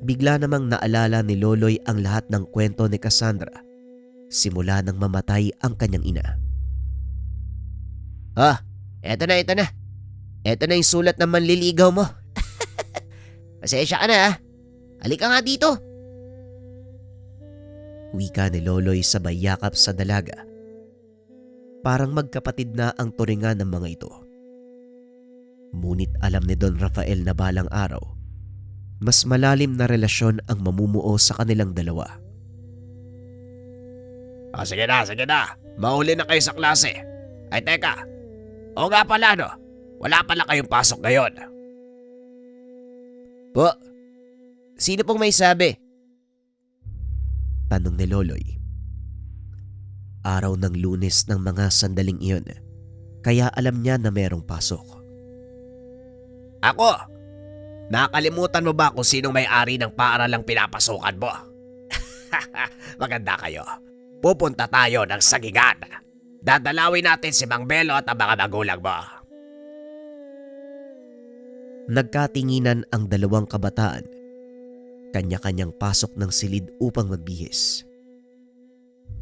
Bigla namang naalala ni Loloy ang lahat ng kwento ni Cassandra simula nang mamatay ang kanyang ina. Eto na, eto na. Eto na yung sulat ng manliligaw mo. Pasensya ka na ha. Halika nga dito. Wika ni Loloy sabay yakap sa dalaga. Parang magkapatid na ang turingan ng mga ito. Ngunit alam ni Don Rafael na balang araw, mas malalim na relasyon ang mamumuo sa kanilang dalawa. Sige na, sige na. Mahuli na kayo sa klase. Ay teka, o nga pala no, wala pala kayong pasok ngayon. Po, sino pong may sabi? Tanong ni Loloy. Araw ng Lunes ng mga sandaling iyon, kaya alam niya na merong pasok. Ako? Nakalimutan mo ba kung sinong may-ari ng paaralang pinapasukan mo? Maganda kayo. Pupunta tayo ng Sagingan. Dadalawin natin si Mang Belo at ang mga magulang mo. Nagkatinginan ang dalawang kabataan. Kanya-kanyang pasok ng silid upang magbihis.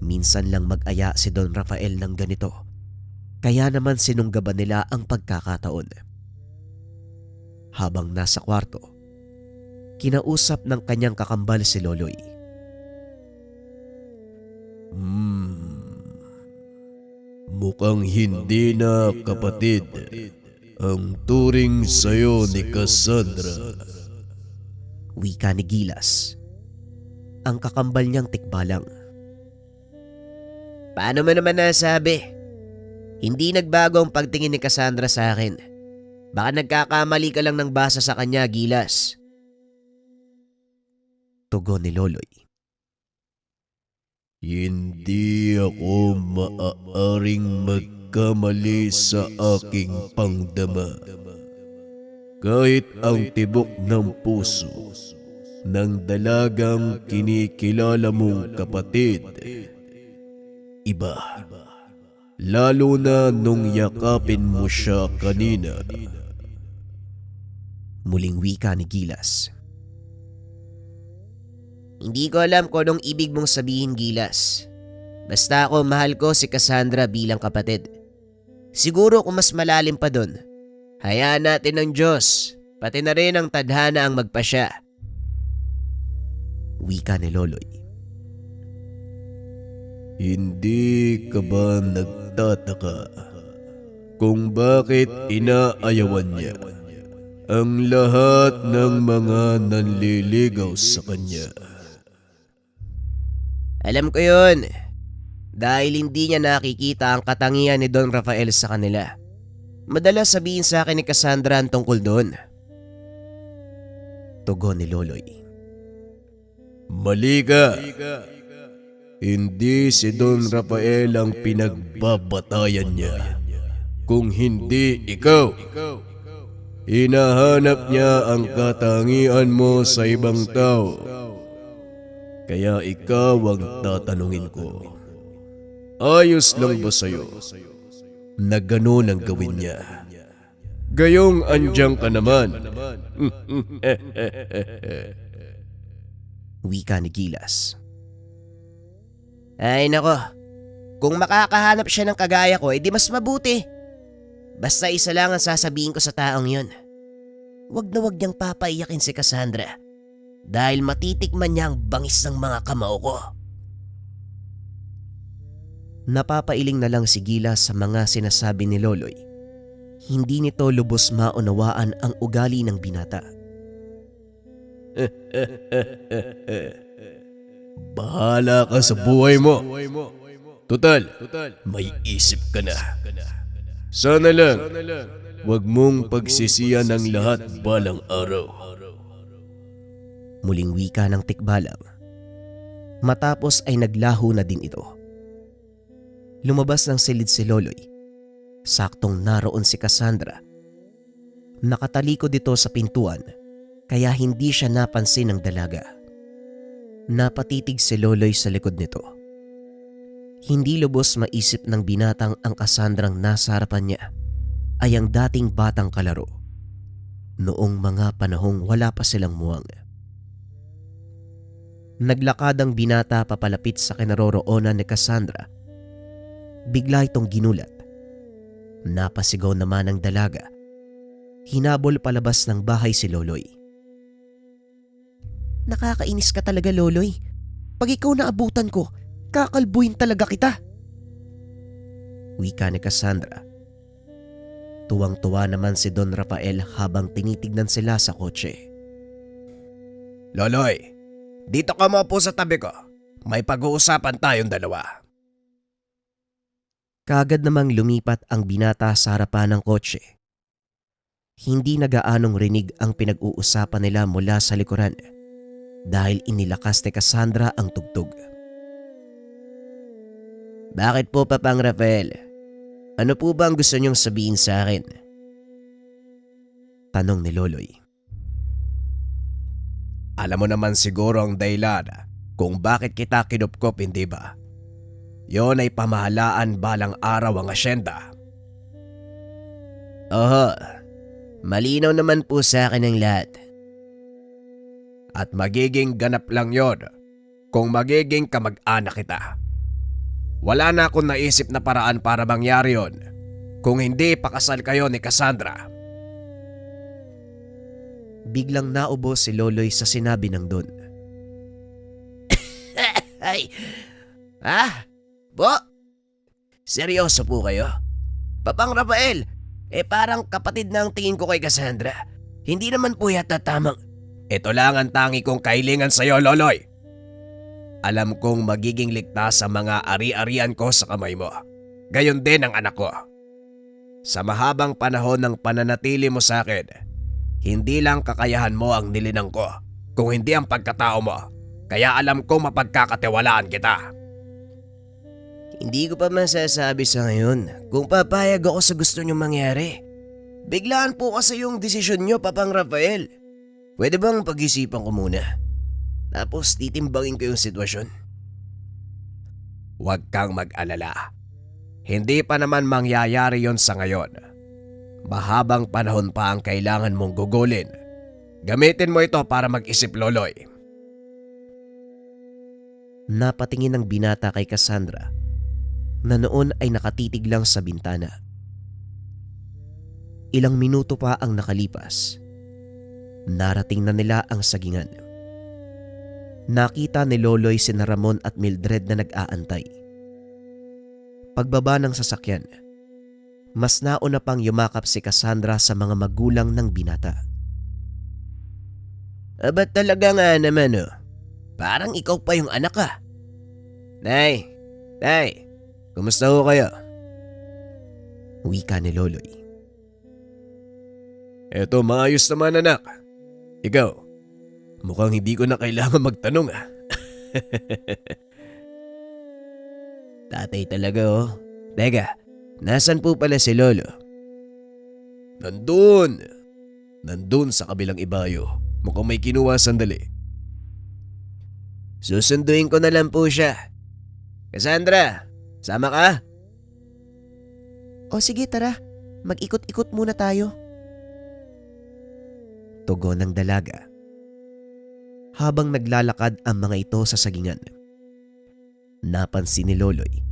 Minsan lang mag-aya si Don Rafael ng ganito. Kaya naman sinunggaban nila ang pagkakataon. Habang nasa kwarto, kinausap ng kanyang kakambal si Loloy. Mukhang hindi na kapatid ang turing sa'yo ni Cassandra. Wika ni Gilas. Ang kakambal niyang tikbalang. Paano mo naman nasabi? Hindi nagbago ang pagtingin ni Cassandra sa akin. Baka nagkakamali ka lang ng basa sa kanya, Gilas. Tugon ni Loloy. Hindi ako maaaring magkamali sa aking pangdama. Kahit ang tibok ng puso ng dalagang kinikilala mong kapatid, iba. Lalo na nung yakapin mo siya kanina. Muling wika ni Gilas. Hindi ko alam kung anong ibig mong sabihin, Gilas. Basta ako mahal ko si Cassandra bilang kapatid. Siguro kung mas malalim pa dun, hayaan natin ng Diyos, pati na rin ang tadhana ang magpasya. Wika ni Loloy. Hindi ka ba nagtataka kung bakit inaayawan niya ang lahat ng mga nanliligaw sa kanya? Alam ko yun. Dahil hindi niya nakikita ang katangian ni Don Rafael sa kanila. Madalas sabihin sa akin ni Cassandra ang tungkol doon. Tugon ni Loloy. Mali ka. Hindi si Don Rafael ang pinagbabatayan niya. Kung hindi ikaw, hinahanap niya ang katangian mo sa ibang tao. Kaya ikaw ang tatanungin ko. Ayos lang ba sa'yo na ganun ang gawin niya? Gayong andiyan ka naman. Wika ni Gilas. Ay nako, kung makakahanap siya ng kagaya ko, edi mas mabuti. Basta isa lang ang sasabihin ko sa taong yun. Wag na wag niyang papaiyakin si Cassandra dahil matitikman niya ang bangis ng mga kamao ko. Napapailing na lang si Gilas sa mga sinasabi ni Loloy. Hindi nito lubos maunawaan ang ugali ng binata. Bahala ka sa buhay mo. Total, may isip ka na. Sana lang, wag mong pagsisiyan ang lahat balang araw. Muling wika ng tikbalang. Matapos ay naglaho na din ito. Lumabas ng silid si Loloy. Saktong naroon si Cassandra. Nakatalikod dito sa pintuan kaya hindi siya napansin ng dalaga. Napatitig si Loloy sa likod nito. Hindi lubos maisip ng binatang ang Cassandrang nasa harapan niya ay ang dating batang kalaro. Noong mga panahong wala pa silang muwang. Naglakad ang binata papalapit sa kinaroroonan ni Cassandra. Bigla itong ginulat. Napasigaw naman ang dalaga. Hinabol palabas ng bahay si Loloy. Nakakainis ka talaga, Loloy. Pag ikaw naabutan ko, kakalbuin talaga kita. Wika ni Cassandra. Tuwang-tuwa naman si Don Rafael habang tinitignan sila sa kotse. Loloy, dito ka maupo sa tabi ko. May pag-uusapan tayong dalawa. Kagad namang lumipat ang binata sa harapan ng kotse. Hindi nagaanong rinig ang pinag-uusapan nila mula sa likuran dahil inilakas ni Cassandra ang tugtog. Bakit po, Papang Rafael? Ano po ba ang gusto niyong sabihin sa akin? Tanong ni Loloy. Alam mo naman siguro ang dahilan kung bakit kita kinupkop, hindi ba? Yon ay pamahalaan balang araw ang asyenda. Oho, malinaw naman po sa akin ang lahat. At magiging ganap lang yon kung magiging kamag-anak kita. Wala na akong naisip na paraan para mangyari yon kung hindi pakasal kayo ni Cassandra. Biglang naubo si Loloy sa sinabi ng Don. Ay, Po? Seryoso po kayo? Papang Rafael, parang kapatid na ang tingin ko kay Cassandra. Hindi naman po yata tamang... Ito lang ang tangi kong kahilingan sa iyo, Loloy. Alam kong magiging ligtas sa mga ari-arian ko sa kamay mo. Gayon din ang anak ko. Sa mahabang panahon ng pananatili mo sa akin, hindi lang kakayahan mo ang nilinang ko, kung hindi ang pagkatao mo. Kaya alam kong mapagkakatiwalaan kita. Hindi ko pa masasabi sa ngayon kung papayag ako sa gusto niyong mangyari. Biglaan po kasi yung desisyon niyo, Papang Rafael. Pwede bang pag-isipan ko muna? Tapos titimbangin ko yung sitwasyon. Huwag kang mag-alala. Hindi pa naman mangyayari yon sa ngayon. Mahabang panahon pa ang kailangan mong gugulin. Gamitin mo ito para mag-isip, Loloy. Napatingin ang binata kay Cassandra na noon ay nakatitig lang sa bintana. Ilang minuto pa ang nakalipas. Narating na nila ang sagingan. Nakita ni Loloy sina Ramon at Mildred na nag-aantay. Pagbaba ng sasakyan, mas nauna pang yumakap si Cassandra sa mga magulang ng binata. Ba't talaga nga naman Parang ikaw pa yung anak Nay, kumusta ho kayo? Wika ni Loloy. Eto, maayos naman anak. Ikaw, mukhang hindi ko na kailangan magtanong Tatay talaga Teka, nasan po pala si Lolo? Nandun sa kabilang ibayo. Mukhang may kinuha sandali. Susunduin ko na lang po siya. Cassandra, sama ka? O sige tara, mag-ikot-ikot muna tayo. Tugon ng dalaga. Habang naglalakad ang mga ito sa sagingan, napansin ni Loloy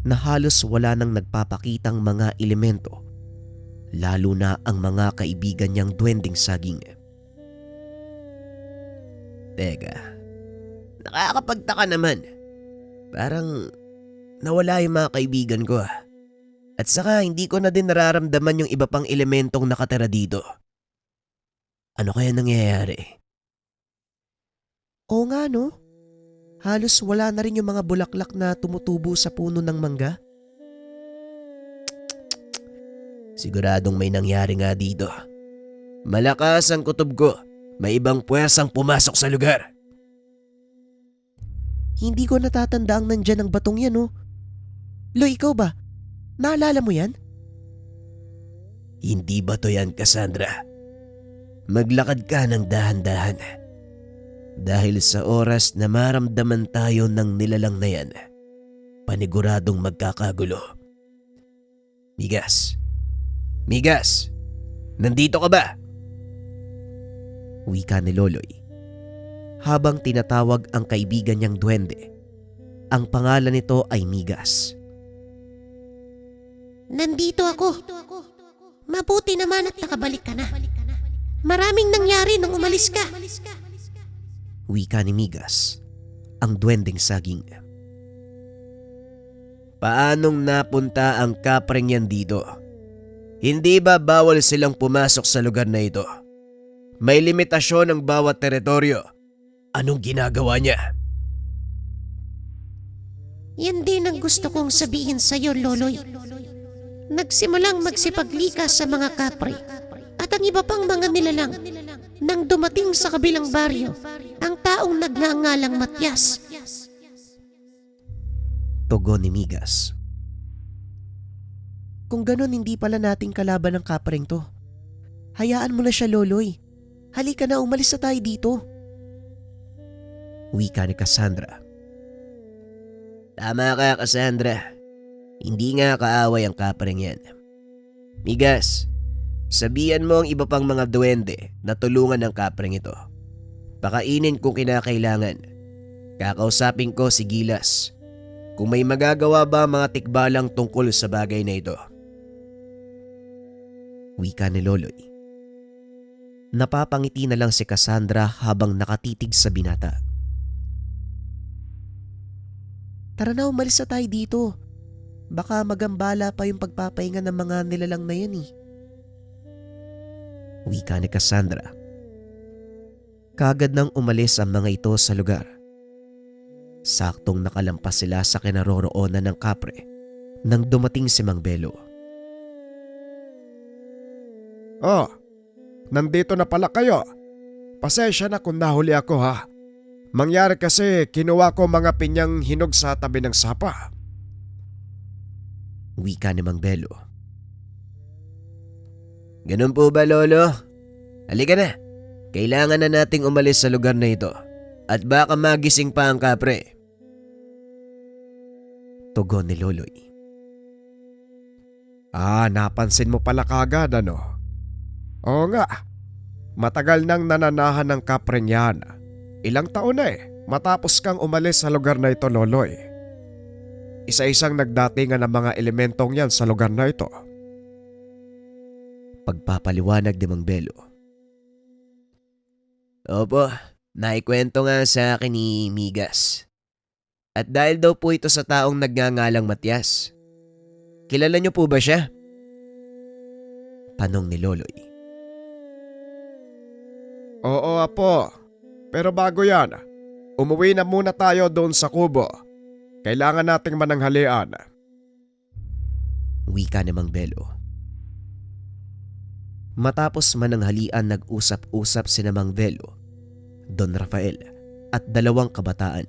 na halos wala nang nagpapakitang mga elemento, lalo na ang mga kaibigan niyang duwending saging. Teka, nakakapagtaka naman. Parang nawala yung mga kaibigan ko At saka hindi ko na din nararamdaman yung iba pang elementong nakatira dito. Ano kaya nangyayari? Oo nga no, halos wala na rin yung mga bulaklak na tumutubo sa puno ng mangga. Siguradong may nangyari nga dito. Malakas ang kutob ko. May ibang puwersang pumasok sa lugar. Hindi ko natatanda ang nandyan ang batong yan Loy, ikaw ba? Naalala mo yan? Hindi ba to yan, Cassandra? Maglakad ka ng dahan-dahan. Dahil sa oras na maramdaman tayo ng nilalang na yan, paniguradong magkakagulo. Migas! Nandito ka ba? Wika ni Loloy, habang tinatawag ang kaibigan niyang duwende. Ang pangalan nito ay Migas. Nandito ako. Mabuti naman at nakabalik ka na. Maraming nangyari nung umalis ka. Wika ni Migas, ang duwending saging. Paanong napunta ang kapreng yan dito? Hindi ba bawal silang pumasok sa lugar na ito? May limitasyon ang bawat teritoryo. Anong ginagawa niya? Yan din ang gusto kong sabihin sa'yo, Loloy. Nagsimulang magsipaglikas sa mga kapre at ang iba pang mga nilalang nang dumating sa kabilang baryo ang taong nagngangalang Matyas. Tugon ni Migas. Kung ganon hindi pala nating kalaban ng kapreng to. Hayaan mo na siya, Loloy. Halika na, umalis na tayo dito. Wika ni Cassandra. Tama ka, Cassandra. Hindi nga kaaway ang kapreng yan. Migas, sabihan mo ang iba pang mga duwende na tulungan ng kapreng ito. Pakainin kung kinakailangan. Kakausapin ko si Gilas kung may magagawa ba mga tikbalang tungkol sa bagay na ito. Wika ni Loloy. Napapangiti na lang si Cassandra habang nakatitig sa binata. Tara na, umalis na tayo dito. Baka magambala pa yung pagpapahinga ng mga nilalang na yan Wika ni Cassandra. Kagad nang umalis ang mga ito sa lugar. Saktong nakalampas sila sa kinaroroonan ng kapre nang dumating si Mang Belo. Oh, nandito na pala kayo. Pasensya na kung nahuli ako Mangyari kasi kinuha ko mga pinyang hinog sa tabi ng sapa. Wika ni Mang Belo. Ganun po ba, Lolo? Halika na. Kailangan na nating umalis sa lugar na ito. At baka magising pa ang kapre. Tugon ni Loloy. Napansin mo pala kagad Oo nga, matagal nang nananahan ng kapreng yan. Ilang taon na matapos kang umalis sa lugar na ito, Loloy. Isa-isang nagdatingan ng mga elementong yan sa lugar na ito. Pagpapaliwanag ni Mang Belo. Opo, naikwento nga sa akin ni Migas. At dahil daw po ito sa taong nagngangalang Matyas, kilala niyo po ba siya? Tanong ni Loloy. Oo, Apo. Pero bago yan, umuwi na muna tayo doon sa kubo. Kailangan nating mananghalian. Wika ni Mang Belo. Matapos mananghalian, nag-usap-usap sina Mang Belo, Don Rafael at dalawang kabataan.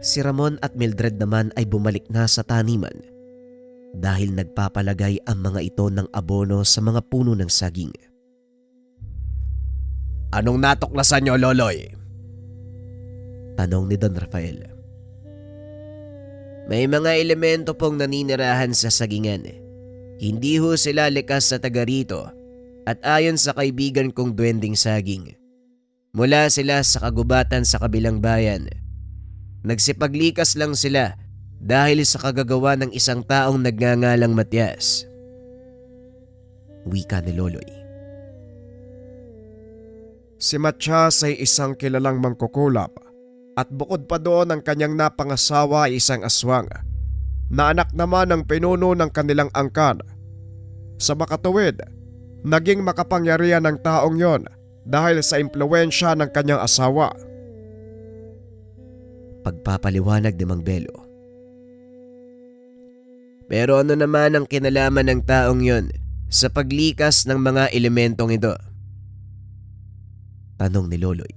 Si Ramon at Mildred naman ay bumalik na sa taniman dahil nagpapalagay ang mga ito ng abono sa mga puno ng saging. Anong natuklasan niyo, Loloy? Tanong ni Don Rafael. May mga elemento pong naninirahan sa sagingan. Hindi ho sila likas sa taga rito at ayon sa kaibigan kong duwending saging. Mula sila sa kagubatan sa kabilang bayan. Nagsipaglikas lang sila dahil sa kagagawa ng isang taong nagngangalang Matias. Wika ni Loloy. Si Matias ay isang kilalang mangkukulap at bukod pa doon ang kanyang napangasawa ay isang aswang na anak naman ng pinuno ng kanilang angkan. Sa makatuwid, naging makapangyarihan ng taong yon dahil sa impluwensya ng kanyang asawa. Pagpapaliwanag ni Mang Belo. Pero ano naman ang kinalaman ng taong yon sa paglikas ng mga elementong ito? Tanong ni Loloy.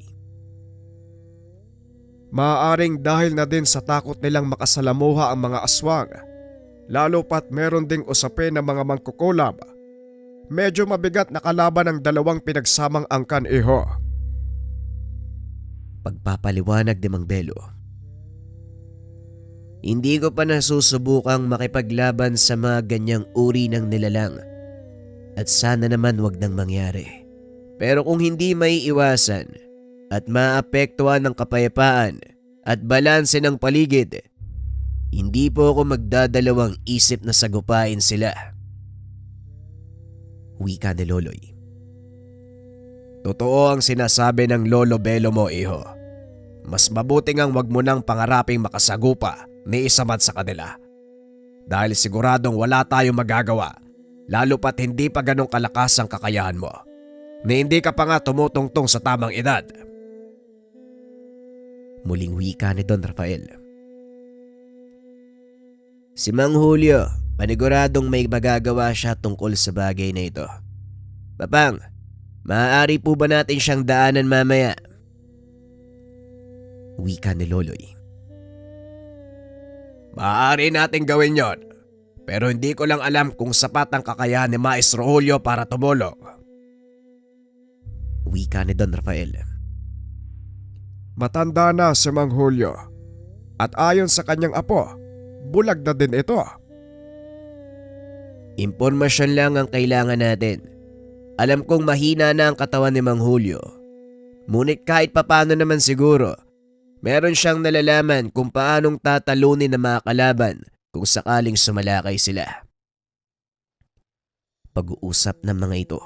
Maaaring dahil na din sa takot nilang makasalamuha ang mga aswang, lalo pat meron ding usapin ng mga mangkukulab. Medyo mabigat na kalaban ang dalawang pinagsamang angkan, iho. Pagpapaliwanag ni Mang Belo. Hindi ko pa nasusubukang makipaglaban sa mga ganyang uri ng nilalang at sana naman wag nang mangyari. Pero kung hindi may iwasan at maapektuhan ng kapayapaan at balanse ng paligid, hindi po ako magdadalawang isip na sagupain sila. Wika ni Loloy. Totoo ang sinasabi ng Lolo Belo mo, iho. Mas mabuting ang wag mo nang pangaraping makasagupa ni isamat sa kanila. Dahil siguradong wala tayong magagawa, lalo pat hindi pa ganong kalakas ang kakayahan mo. Ni hindi ka pa nga tumutungtong sa tamang edad. Muling wika ni Don Rafael. Si Mang Julio, paniguradong may magagawa siya tungkol sa bagay na ito. Papang, maaari po ba natin siyang daanan mamaya? Wika ni Loloy. Maaari natin gawin yon. Pero hindi ko lang alam kung sapat ang kakayahan ni Maestro Julio para tumulong. Wika ni Don Rafael. Matanda na si Mang Julio at ayon sa kanyang apo, bulag na din ito. Impormasyon lang ang kailangan natin. Alam kong mahina na ang katawan ni Mang Julio. Ngunit kahit papano naman siguro, meron siyang nalalaman kung paanong tatalunin ng mga kalaban kung sakaling sumalakay sila. Pag-uusap ng mga ito.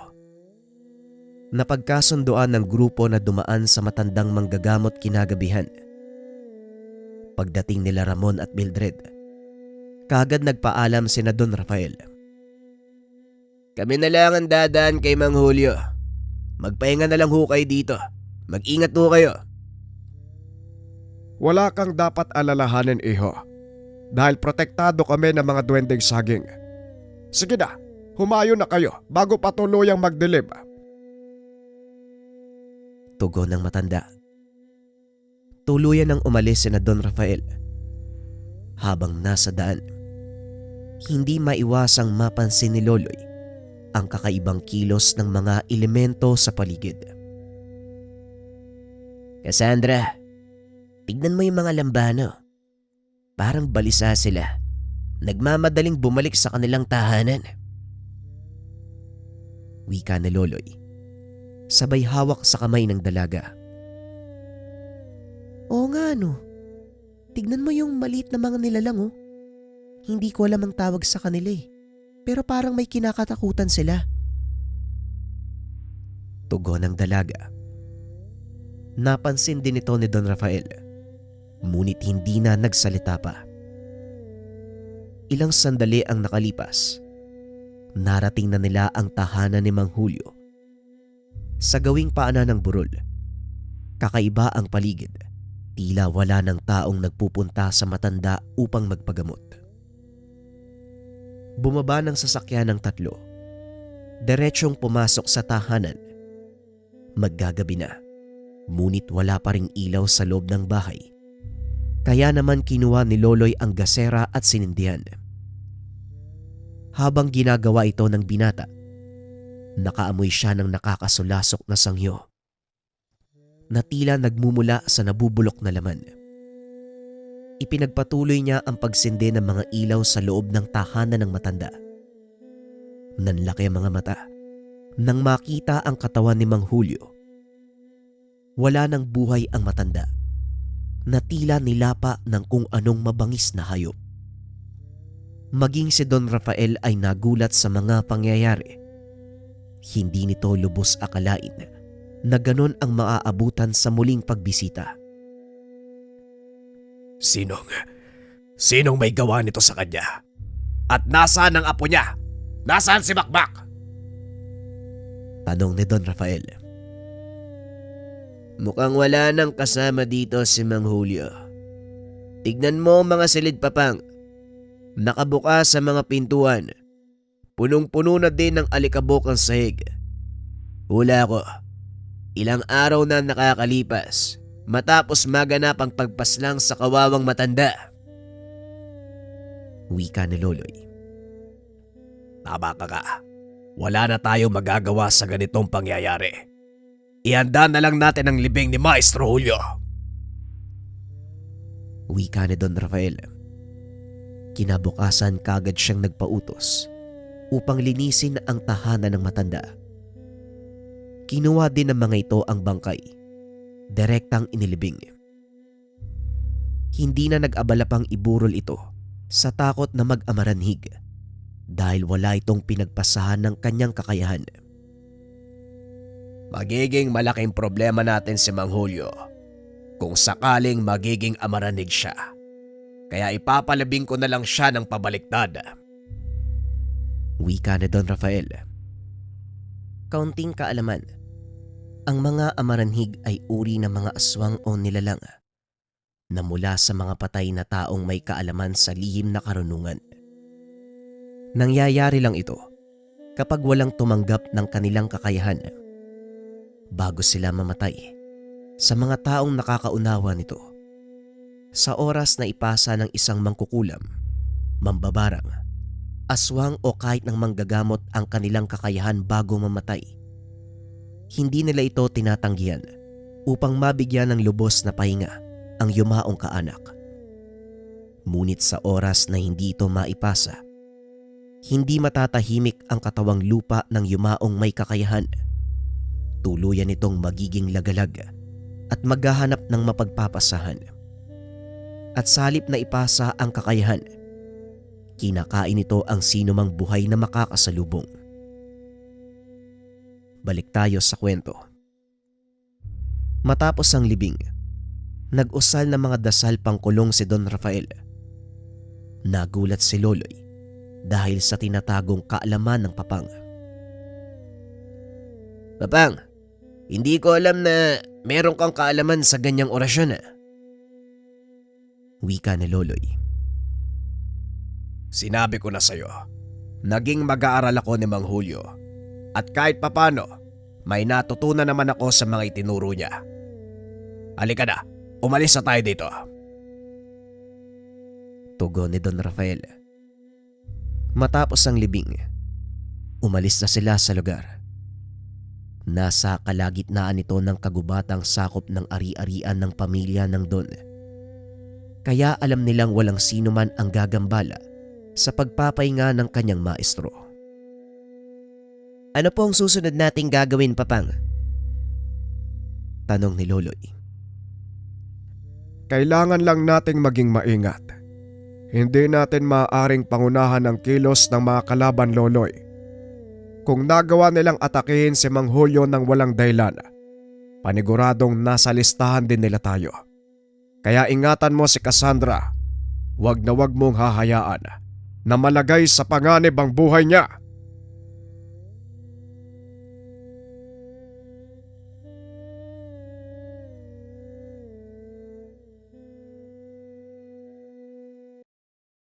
Napagkasunduan ng grupo na dumaan sa matandang manggagamot kinagabihan. Pagdating nila Ramon at Mildred, kaagad nagpaalam sina Don Rafael. Kami na lang ang dadaan kay Mang Julio. Magpahinga na lang ho kayo dito. Mag-ingat ho kayo. Wala kang dapat alalahanin, iho. Dahil protektado kami ng mga duwending saging. Sige na, humayo na kayo bago pa tuluyang magdilim. Tugon ng matanda. Tuluyan nang umalis sina Don Rafael. Habang nasa daan, hindi maiwasang mapansin ni Loloy ang kakaibang kilos ng mga elemento sa paligid. Cassandra, tignan mo yung mga lambano. Parang balisa sila. Nagmamadaling bumalik sa kanilang tahanan. Wika ni Loloy, sabay hawak sa kamay ng dalaga. Oo nga no. Tignan mo yung maliit na mga nilalang oh. Hindi ko alam ang tawag sa kanila eh. Pero parang may kinakatakutan sila. Tugon ng dalaga. Napansin din ito ni Don Rafael, ngunit hindi na nagsalita pa. Ilang sandali ang nakalipas. Narating na nila ang tahanan ni Mang Julio. Sa gawing paanan ng burol, kakaiba ang paligid. Tila wala ng taong nagpupunta sa matanda upang magpagamot. Bumaba ng sasakyan ng tatlo. Diretsyong pumasok sa tahanan. Maggagabi na, ngunit wala pa ring ilaw sa loob ng bahay. Kaya naman kinuha ni Loloy ang gasera at sinindihan. Habang ginagawa ito ng binata, nakaamoy siya ng nakakasulasok na sangyo na tila nagmumula sa nabubulok na laman. Ipinagpatuloy niya ang pagsindi ng mga ilaw sa loob ng tahanan ng matanda. Nanlaki ang mga mata nang makita ang katawan ni Mang Julio. Wala nang buhay ang matanda na tila nilapa ng kung anong mabangis na hayop. Maging si Don Rafael ay nagulat sa mga pangyayari. Hindi nito lubos akalain na ganon ang maaabutan sa muling pagbisita. Sinong may gawa nito sa kanya? At nasaan ang apo niya? Nasaan si Bakbak? Tanong ni Don Rafael. Mukhang wala nang kasama dito si Mang Julio. Tignan mo mga silid papang. Nakabukas sa mga pintuan. Punong-puno na din ng alikabok ang sahig. Hula ko, ilang araw na nakakalipas matapos maganap ang pagpaslang sa kawawang matanda. Wika ni Loloy. Tama ka. Wala na tayo magagawa sa ganitong pangyayari. Ihanda na lang natin ang libing ni Maestro Julio. Wika ni Don Rafael. Kinabukasan kagad siyang nagpautos upang linisin ang tahanan ng matanda. Kinuha din ng mga ito ang bangkay. Direktang inilibing. Hindi na nag-abala pang iburol ito sa takot na mag-amaranhig dahil wala itong pinagpasahan ng kanyang kakayahan. Magiging malaking problema natin si Mang Julio kung sakaling magiging amaranig siya. Kaya ipapalabing ko na lang siya ng pabaliktad. Wika ni Don Rafael. Kaunting kaalaman. Ang mga amaranhig ay uri ng mga aswang o nilalang na mula sa mga patay na taong may kaalaman sa lihim na karunungan. Nangyayari lang ito kapag walang tumanggap ng kanilang kakayahan bago sila mamatay sa mga taong nakakaunawa nito. Sa oras na ipasa ng isang mangkukulam, mambabarang, aswang o kahit ng manggagamot ang kanilang kakayahan bago mamatay, hindi nila ito tinatanggihan upang mabigyan ng lubos na pahinga ang yumaong kaanak. Ngunit sa oras na hindi ito maipasa, hindi matatahimik ang katawang lupa ng yumaong may kakayahan. Tuluyan itong magiging lagalag at maghahanap ng mapagpapasahan. At sa halip na ipasa ang kakayahan, kinakain ito ang sinumang buhay na makakasalubong. Balik tayo sa kwento. Matapos ang libing, nag-usal ng mga dasal pangkulong si Don Rafael. Nagulat si Loloy dahil sa tinatagong kaalaman ng papang. Papang, hindi ko alam na meron kang kaalaman sa ganyang orasyon . Wika ni Loloy. Sinabi ko na sa'yo, naging mag-aaral ako ni Mang Julio. At kahit papano, may natutunan naman ako sa mga itinuro niya. Halika na, umalis na tayo dito. Tugon ni Don Rafael. Matapos ang libing, umalis na sila sa lugar. Nasa kalagitnaan ito ng kagubatang sakop ng ari-arian ng pamilya ng Don. Kaya alam nilang walang sino man ang gagambala sa pagpapahinga ng kanyang maestro. Ano po ang susunod nating gagawin, Papang? Tanong ni Loloy. Kailangan lang nating maging maingat. Hindi natin maaaring pangunahan ang kilos ng mga kalaban, Loloy. Kung nagawa nilang atakihin si Mang Julio ng walang dahilan, paniguradong nasa listahan din nila tayo. Kaya ingatan mo si Cassandra. Wag na wag mong hahayaan na malagay sa panganib ang buhay niya.